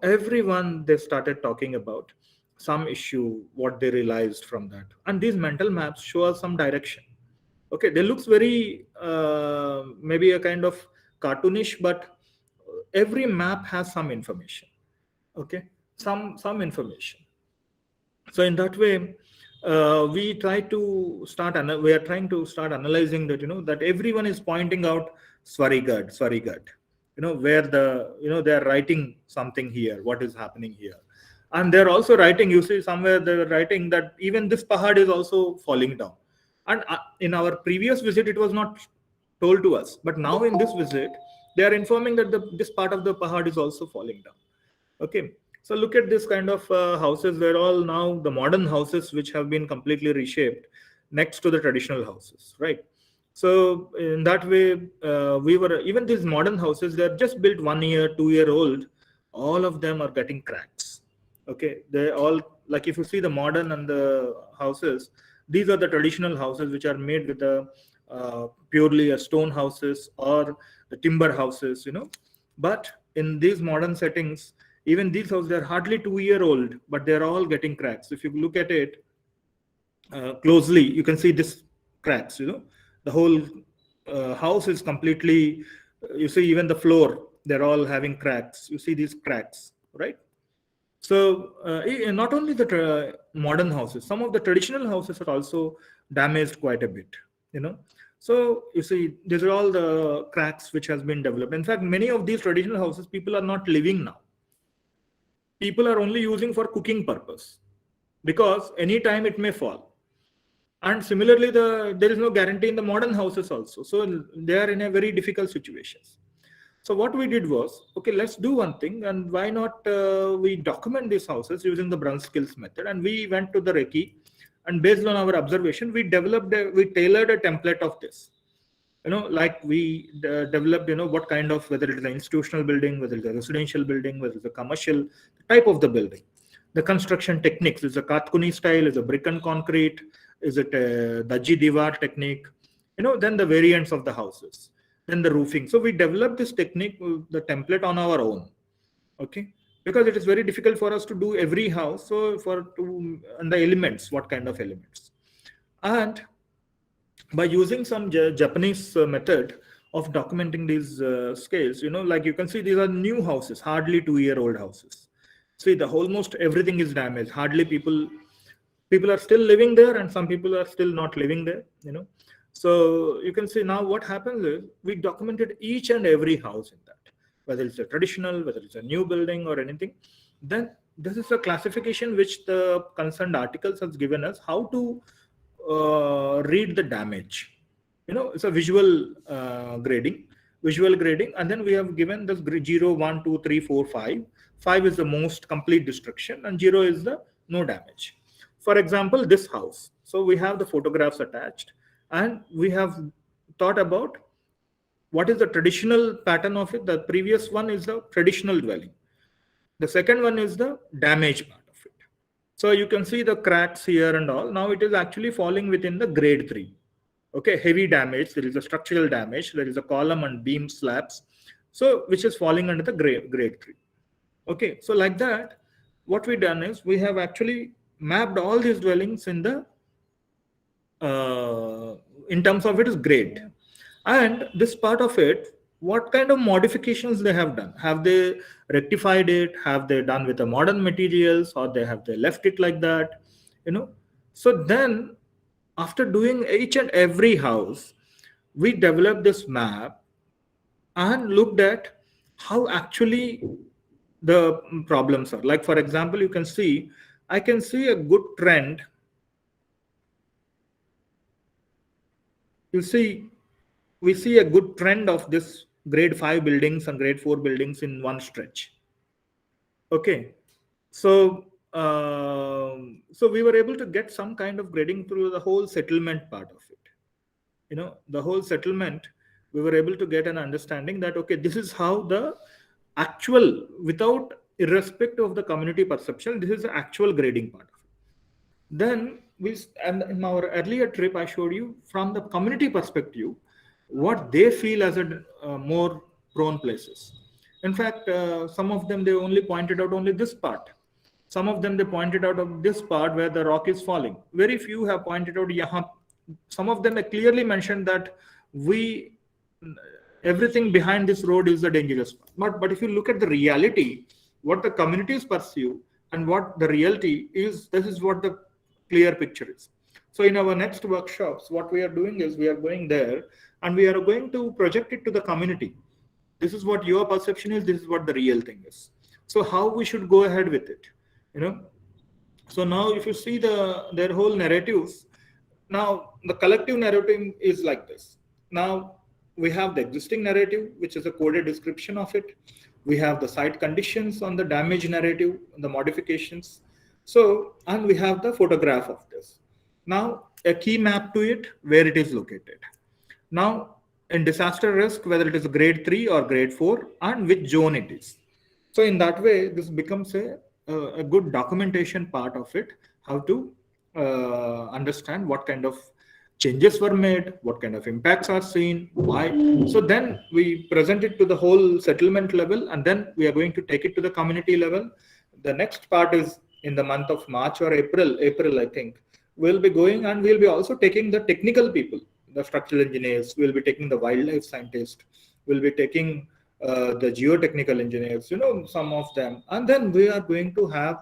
everyone, they started talking about some issue, what they realized from that. And these mental maps show us some direction. Okay, they looks very maybe a kind of cartoonish, but every map has some information. Okay, some information. So in that way, we are trying to start analyzing that, that everyone is pointing out Swarigad, where they are writing something here, what is happening here. And they're also writing, you see somewhere they're writing that even this pahad is also falling down. And in our previous visit, it was not told to us. But now in this visit, they are informing that this part of the pahad is also falling down. Okay. So look at this kind of houses. They're all now the modern houses which have been completely reshaped next to the traditional houses, right? So in that way, even these modern houses, they're just built 1 year, 2 year old. All of them are getting cracks. Okay. They all, like if you see the modern and the houses, these are the traditional houses which are made with purely a stone houses or the timber houses, But in these modern settings, even these houses, they're hardly 2 year old, but they're all getting cracks. If you look at it closely, you can see this cracks, the whole house is completely, you see even the floor, they're all having cracks. You see these cracks, right? So not only the modern houses, some of the traditional houses are also damaged quite a bit, So you see, these are all the cracks which has been developed. In fact, many of these traditional houses, people are not living now. People are only using for cooking purpose, because anytime it may fall. And similarly, there is no guarantee in the modern houses also. So they are in a very difficult situation. So what we did was, okay, let's do one thing, and why not we document these houses using the Brunskills method. And we went to the Recce, and based on our observation, we tailored a template of this. Like we developed, what kind of, whether it is an institutional building, whether it's a residential building, whether it's a commercial type of the building. The construction techniques, is a Katkuni style, is a brick and concrete, is it a Daji Diwar technique, then the variants of the houses, then the roofing. So we developed this technique, the template on our own. Okay. Because it is very difficult for us to do every house. So and the elements, what kind of elements. And by using some Japanese method of documenting these scales, like you can see, these are new houses, hardly 2 year old houses. See, almost everything is damaged. Hardly people are still living there, and some people are still not living there, So you can see now what happens is we documented each and every house in that, whether it's a traditional, whether it's a new building or anything. Then this is a classification which the concerned articles has given us how to read the damage. It's a visual grading, and then we have given this 0, 1, 2, 3, 4, 5. 5 is the most complete destruction, and 0 is the no damage. For example, this house. So we have the photographs attached, and we have thought about what is the traditional pattern of it. The previous one is the traditional dwelling. The second one is the damage part of it. So you can see the cracks here and all. Now it is actually falling within the grade 3. Okay, heavy damage. There is a structural damage. There is a column and beam slabs. So which is falling under the grade 3. Okay, so like that, what we done is we have actually mapped all these dwellings in the in terms of its grade, and this part of it, what kind of modifications they have done. Have they rectified it? Have they done with the modern materials, or they left it like that? So then after doing each and every house, we developed this map and looked at how actually the problems are. Like, for example, I can see a good trend. We see a good trend of this grade 5 buildings and grade 4 buildings in one stretch. Okay, so we were able to get some kind of grading through the whole settlement part of it. The whole settlement, we were able to get an understanding that, okay, this is how the actual, without irrespective of the community perception, this is the actual grading part of it. Then and in our earlier trip, I showed you from the community perspective what they feel as a more prone places. In fact, some of them, they only pointed out only this part. Some of them, they pointed out of this part where the rock is falling. Very few have pointed out yahan. Some of them have clearly mentioned that everything behind this road is the dangerous part. But if you look at the reality, what the communities pursue and what the reality is, this is what the clear picture is. So in our next workshops, what we are doing is we are going there and we are going to project it to the community. This is what your perception is. This is what the real thing is. So how we should go ahead with it, So now if you see their whole narratives, now the collective narrative is like this. Now we have the existing narrative, which is a coded description of it. We have the site conditions on the damage narrative, the modifications. So, and we have the photograph of this. Now, a key map to it, where it is located. Now, in disaster risk, whether it is grade 3 or grade 4, and which zone it is. So in that way, this becomes a good documentation part of it, how to understand what kind of changes were made, what kind of impacts are seen, why. So then we present it to the whole settlement level, and then we are going to take it to the community level. The next part is in the month of March or April, I think, we'll be going and we'll be also taking the technical people, the structural engineers, we'll be taking the wildlife scientists, we'll be taking the geotechnical engineers, some of them. And then we are going to have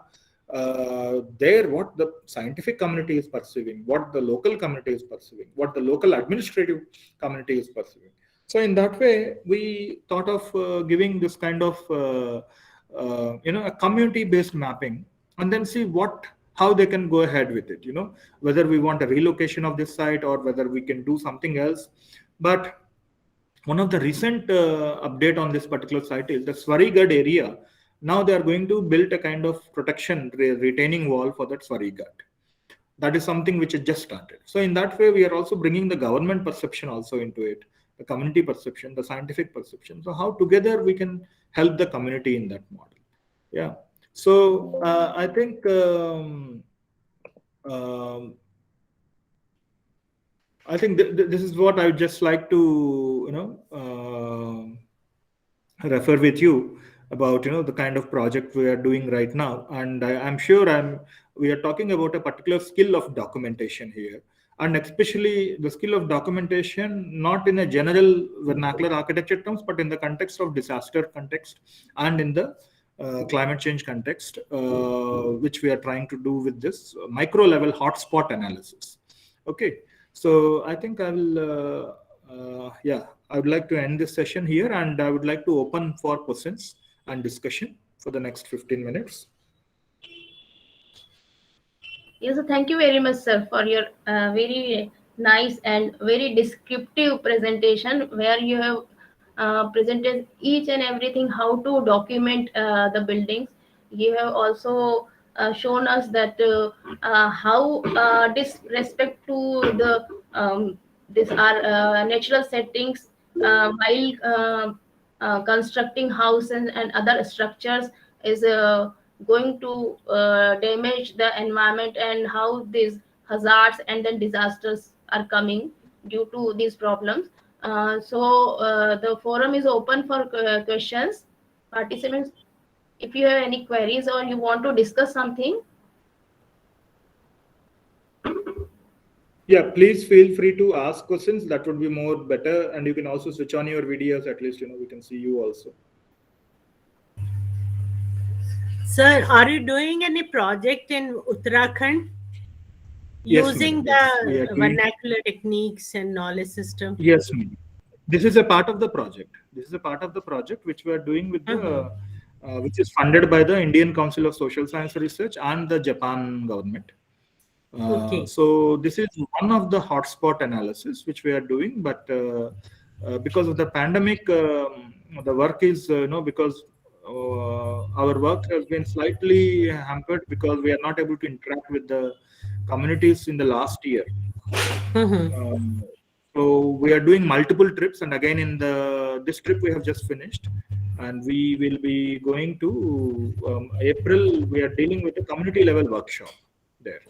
what the scientific community is perceiving, what the local community is perceiving, what the local administrative community is perceiving. So in that way, we thought of giving this kind of, a community-based mapping, and then see how they can go ahead with it, whether we want a relocation of this site or whether we can do something else. But one of the recent update on this particular site is the Swarigad area. Now they are going to build a kind of protection retaining wall for that Swarigad. That is something which has just started. So in that way, we are also bringing the government perception also into it, the community perception, the scientific perception. So how together we can help the community in that model. Yeah. So I think this is what I would just like to refer with you about the kind of project we are doing right now. And I'm sure we are talking about a particular skill of documentation here, and especially the skill of documentation not in a general vernacular architecture terms, but in the context of disaster context and in the climate change context, which we are trying to do with this micro level hotspot analysis. Okay, So I think I will, I would like to end this session here, and I would like to open for questions and discussion for the next 15 minutes. Yes, so thank you very much, sir, for your very nice and very descriptive presentation, where you have presented each and everything, how to document the buildings. You have also shown us that how disrespect to the these are natural settings while constructing houses and other structures is going to damage the environment, and how these hazards and then disasters are coming due to these problems. The forum is open for questions. Participants, if you have any queries or you want to discuss something. Yeah, please feel free to ask questions. That would be more better. And you can also switch on your videos. At least, we can see you also. Sir, are you doing any project in Uttarakhand Yes, using madam, yes. We are the doing- vernacular techniques and knowledge system? Yes, madam. This is a part of the project. This is a part of the project which we are doing with the, which is funded by the Indian Council of Social Science Research and the Japan government. Okay. So this is one of the hotspot analysis which we are doing, but because of the pandemic, the work is, because our work has been slightly hampered because we are not able to interact with the communities in the last year. So we are doing multiple trips, and again in this trip we have just finished, and we will be going to April. We are dealing with a community level workshop there.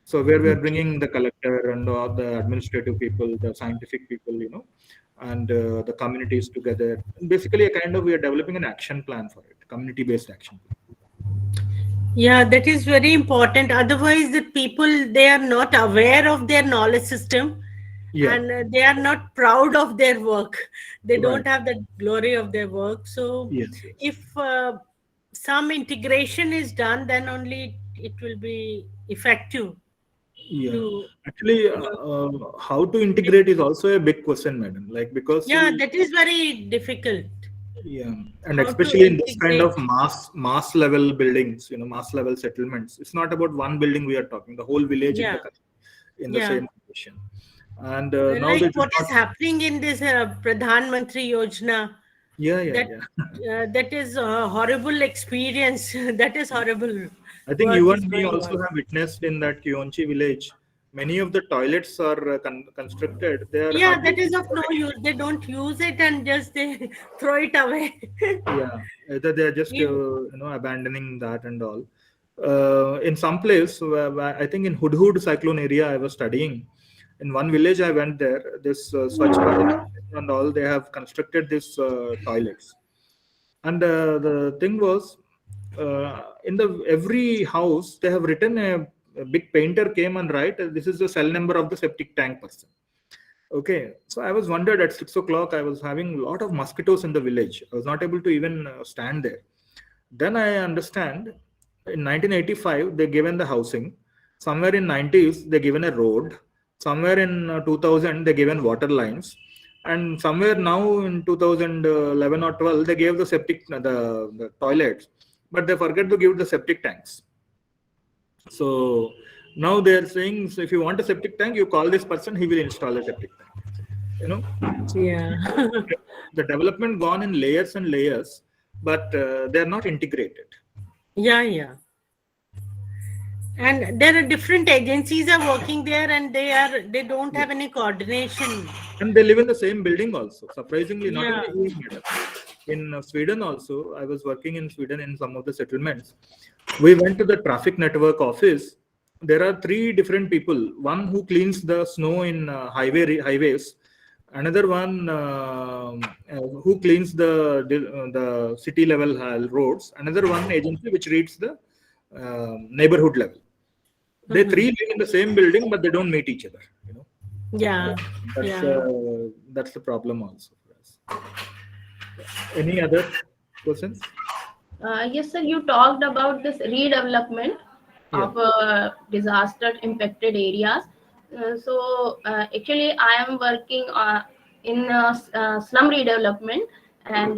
So where we are bringing the collector and all the administrative people, the scientific people, and the communities together. Basically, we are developing an action plan for it, community-based action plan. Yeah, that is very important. Otherwise, the people, they are not aware of their knowledge system, and they are not proud of their work. They don't have the glory of their work. So Yes. if some integration is done, then only it will be effective. Yeah, actually, how to integrate is also a big question, madam. Because that is very difficult. Yeah, and How to especially in this kind of integrate. mass level buildings, mass level settlements. It's not about one building we are talking, the whole village in the same condition. And now like what is happening in this Pradhan Mantri Yojana. That is a horrible experience. That is horrible. I think you and me also have witnessed in that Kyonchi village. Many of the toilets are constructed. They are that is of no use. They don't use it and just they throw it away. Either they are just abandoning that and all. In some place, I think in Hudhud cyclone area, I was studying. In one village, I went there. This Swachh Bharat and all, they have constructed these toilets. And the thing was, in every house, they have written a big painter came and write, this is the cell number of the septic tank person. Okay, so I was wondered at 6 o'clock, I was having a lot of mosquitoes in the village. I was not able to even stand there. Then I understand, in 1985, they given the housing. Somewhere in 90s, they given a road. Somewhere in 2000, they given water lines. And somewhere now in 2011 or 12, they gave the septic, the toilets. But they forget to give the septic tanks. So now they are saying, so if you want a septic tank, you call this person, he will install a septic tank. The development gone in layers and layers, but they are not integrated. And there are different agencies are working there, and they don't have any coordination. And they live in the same building also. Surprisingly, not only here. In Sweden also, I was working in Sweden in some of the settlements. We went to the traffic network office. There are 3 different people. One who cleans the snow in highways. Another one who cleans the city level roads. Another one agency which reads the neighborhood level. They 3 live in the same building, but they don't meet each other. That's the problem also for us. Any other questions? Yes, sir. You talked about this redevelopment of disaster impacted areas. Actually, I am working in slum redevelopment, and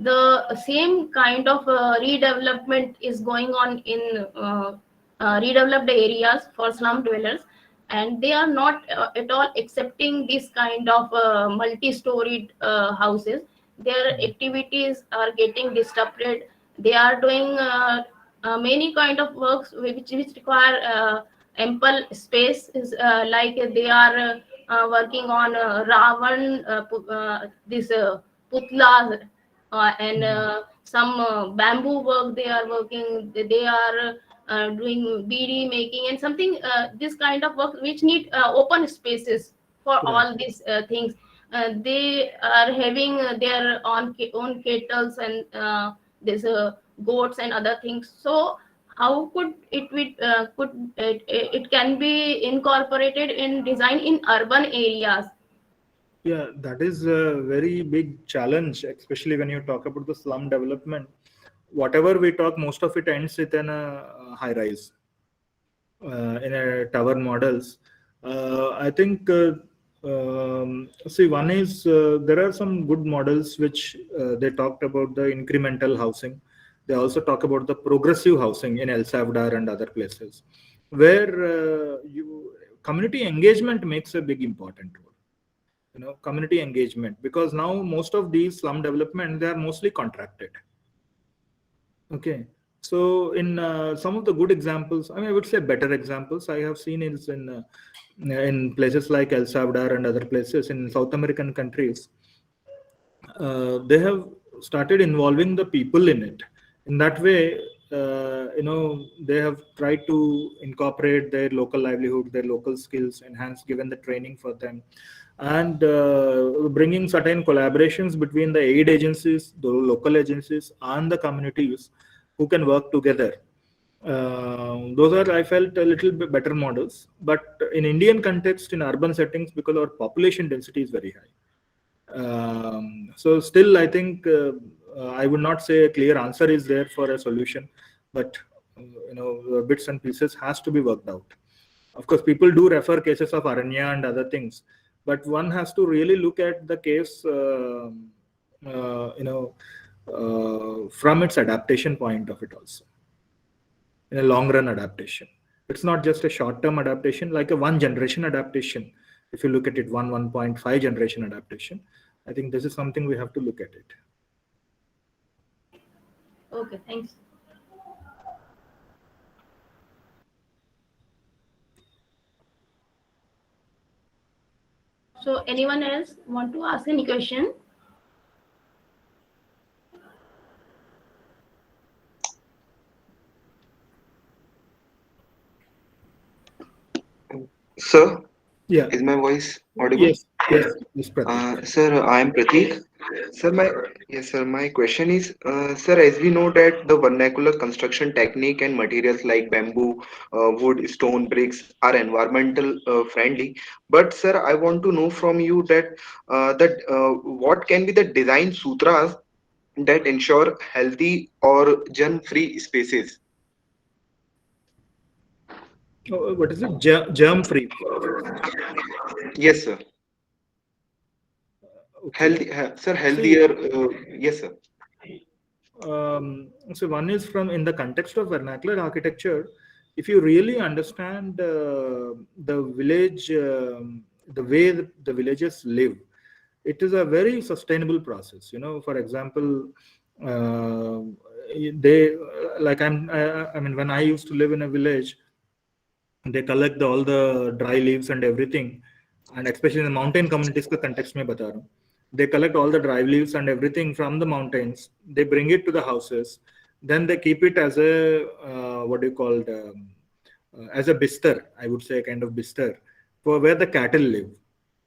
the same kind of redevelopment is going on in redeveloped areas for slum dwellers, and they are not at all accepting this kind of multi-storied houses. Their activities are getting disrupted. They are doing many kind of works which require ample space, like they are working on Ravan, this putlas, and some bamboo work they are working. They are doing beady making and something, this kind of work which need open spaces for all these things. They are having their own kettles and this goats and other things. So how could it can be incorporated in design in urban areas? Yeah, that is a very big challenge, especially when you talk about the slum development. Whatever we talk, most of it ends within a high rise, in a tower models. I think, see, one is there are some good models which they talked about the incremental housing. They also talk about the progressive housing in El Salvador and other places, where community engagement makes a big important role. Community engagement, because now most of these slum development, they are mostly contracted. Okay, so in some of the good examples, I would say better examples I have seen is in places like El Salvador and other places in South American countries. They have started involving the people in it. In that way, they have tried to incorporate their local livelihood, their local skills, and hence given the training for them, and bringing certain collaborations between the aid agencies, the local agencies, and the communities who can work together. Those are, I felt, a little bit better models. But in Indian context, in urban settings, because our population density is very high, so still I think I would not say a clear answer is there for a solution, but bits and pieces has to be worked out. Of course, people do refer cases of Aranya and other things, but one has to really look at the case, from its adaptation point of it also. In a long run adaptation, it's not just a short term adaptation, like a 1 generation adaptation. If you look at it, 1.5 generation adaptation, I think this is something we have to look at it. Okay, thanks. So anyone else want to ask any question? Sir, Yeah. is my voice audible? Yes. Pratik. Sir, I am Pratik. Sir, my question is, sir, as we know that the vernacular construction technique and materials like bamboo, wood, stone, bricks are environmental friendly. But sir, I want to know from you what can be the design sutras that ensure healthy or germ-free spaces? What is it? Germ free. Yes, sir. Okay. Healthier. Yes, sir. So one is from in the context of vernacular architecture. If you really understand the village, the way the villagers live, it is a very sustainable process. For example, they like when I used to live in a village, they collect all the dry leaves and everything, and especially in the mountain communities के context में बता रहा हूँ, they collect all the dry leaves and everything from the mountains, they bring it to the houses, then they keep it as a as a bistar, I would say, a kind of bistar for where the cattle live.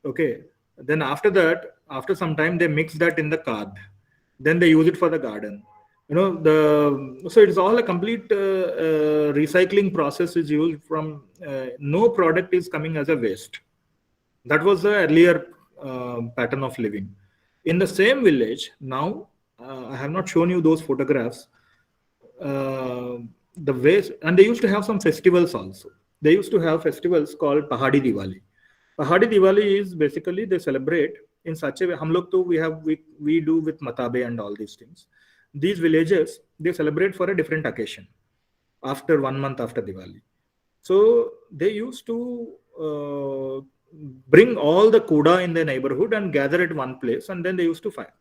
Okay, then after that, after some time, they mix that in the khad, then they use it for the garden. So it's all a complete recycling process is used from, no product is coming as a waste. That was the earlier pattern of living. In the same village, now, I have not shown you those photographs, the waste, and they used to have some festivals also. they used to have festivals called Pahadi Diwali. Pahadi Diwali is basically they celebrate in such a way. हम लोग तो we do with matabe and all these things. These villages, they celebrate for a different occasion after 1 month after Diwali. So they used to bring all the kuda in the neighborhood and gather at one place, and then they used to fire.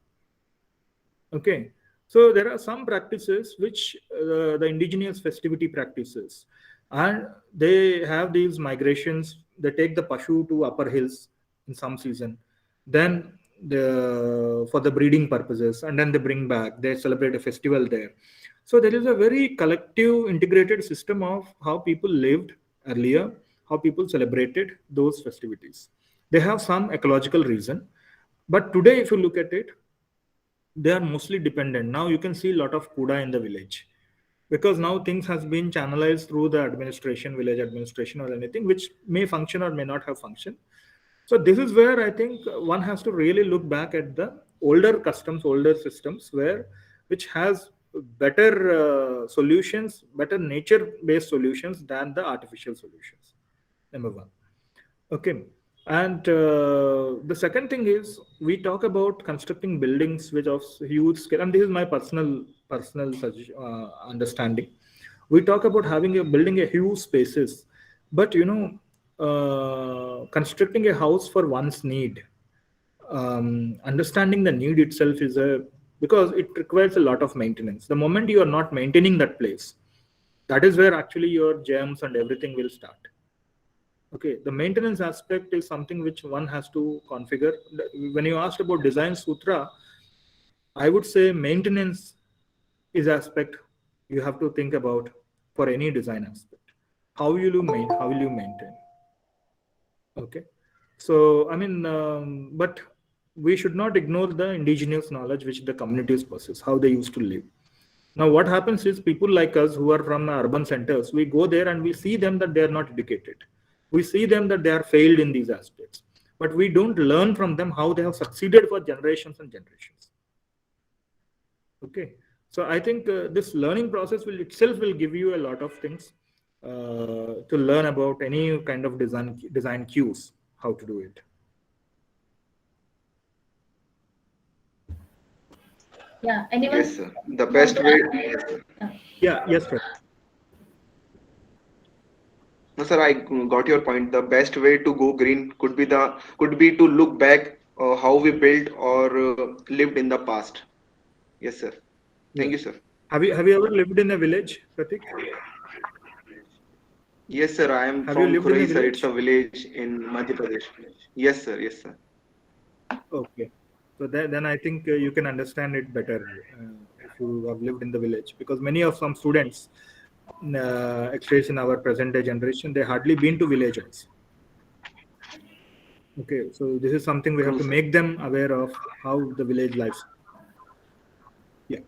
Okay, so there are some practices which the indigenous festivity practices, and they have these migrations. They take the pashu to upper hills in some season, then for the breeding purposes, and then they bring back. They celebrate a festival there. So there is a very collective, integrated system of how people lived earlier, how people celebrated those festivities. They have some ecological reason, but today, if you look at it, they are mostly dependent. Now you can see a lot of kuda in the village because now things has been channelized through the administration, village administration or anything, which may function or may not have function. So this is where I think one has to really look back at the older customs, older systems which has better solutions, better nature-based solutions than the artificial solutions. Number one. Okay. And the second thing is we talk about constructing buildings which of huge scale, and this is my personal understanding. We talk about building a huge spaces, but constructing a house for one's need. Understanding the need itself is because it requires a lot of maintenance. The moment you are not maintaining that place, that is where actually your germs and everything will start. Okay, the maintenance aspect is something which one has to configure. When you asked about design sutra, I would say maintenance is aspect you have to think about for any design aspect. How will you maintain? Okay, so I mean, but we should not ignore the indigenous knowledge which the communities possess, how they used to live. Now, what happens is people like us who are from the urban centers, we go there and we see them that they are not educated. We see them that they are failed in these aspects, but we don't learn from them how they have succeeded for generations and generations. Okay, so I think this learning process will give you a lot of things to learn about any kind of design cues, how to do it. Yeah, anyone? Yes, sir. The best way. Yes, sir. Yes, sir. No, sir, I got your point. The best way to go green could be to look back how we built or lived in the past. Yes, sir. Thank you, sir. Have you ever lived in a village, Pratik? Yes, sir. I am Have you from lived in a Khuroi, sir. village? It's a village in Madhya Pradesh. Yes, sir. Yes, sir. Okay, so then I think you can understand it better if you have lived in the village, because many of some students, especially in our present day generation, they hardly been to villages. Okay, so this is something we have True, to sir. make them aware of how the village lives. Yeah.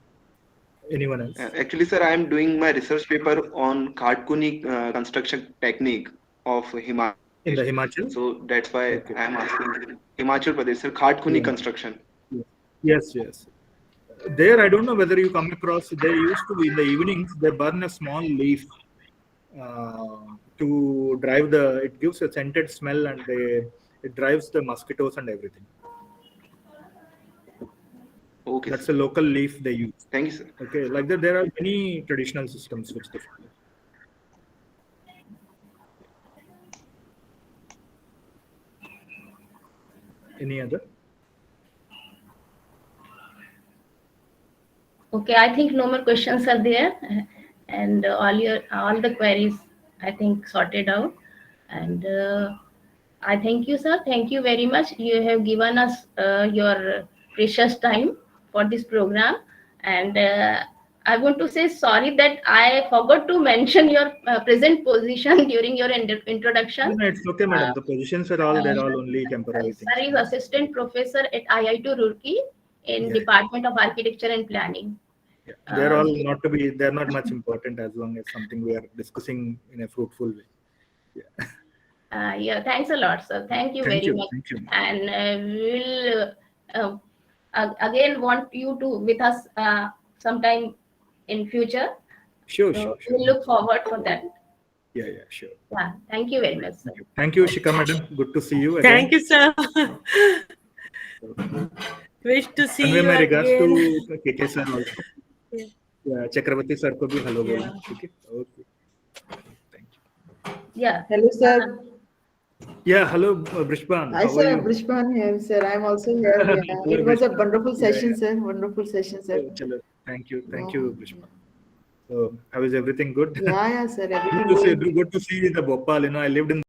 Anyone else? Actually, sir, I am doing my research paper on Khatkuni construction technique of Himachal. In the Himachal? So that's why Okay. I am asking Himachal Pradesh, sir, Khatkuni Yeah. construction. Yes. There, I don't know whether you come across. They used to, in the evenings, they burn a small leaf to drive it gives a scented smell, and it drives the mosquitoes and everything. Okay, That's sir. a local leaf they use. Thank you, sir. Okay, like that, there are many traditional systems which they follow. Any other? Okay, I think no more questions are there, and all the queries I think sorted out. And I thank you, sir. Thank you very much. You have given us your precious time for this program, and I want to say sorry that I forgot to mention your present position during your introduction. No, it's okay, madam. The positions are all they're all only temporary things. Sir is assistant professor at IIT Roorkee in Department of Architecture and Planning. Yeah. They're all they're not much important as long as something we are discussing in a fruitful way. Yeah, thanks a lot, sir. Thank you very much. Thank you. And we'll again want you to with us sometime in future. Sure. We'll look forward for that. Yeah, sure. Yeah, thank you very much, sir. Thank you, Shika madam. Good to see you again. Thank you, sir. Wish to see Convey you my regards again. to KK sir also. Yeah, Chakravarti sir ko bhi hello bolna. Okay. Okay. Thank you. Yeah. Hello, sir. Yeah, hello, Brishban. Hi, How are sir. you? Brishban here, sir. I'm also here. Yeah. Hello, It was a Brishban. wonderful Yeah, session, sir. Wonderful session, sir. Chalo. Thank you, Yeah. Brishban. So, how is everything good? Yeah, sir. Everything Good to see. good. Good to see you in the Bhopal. I lived in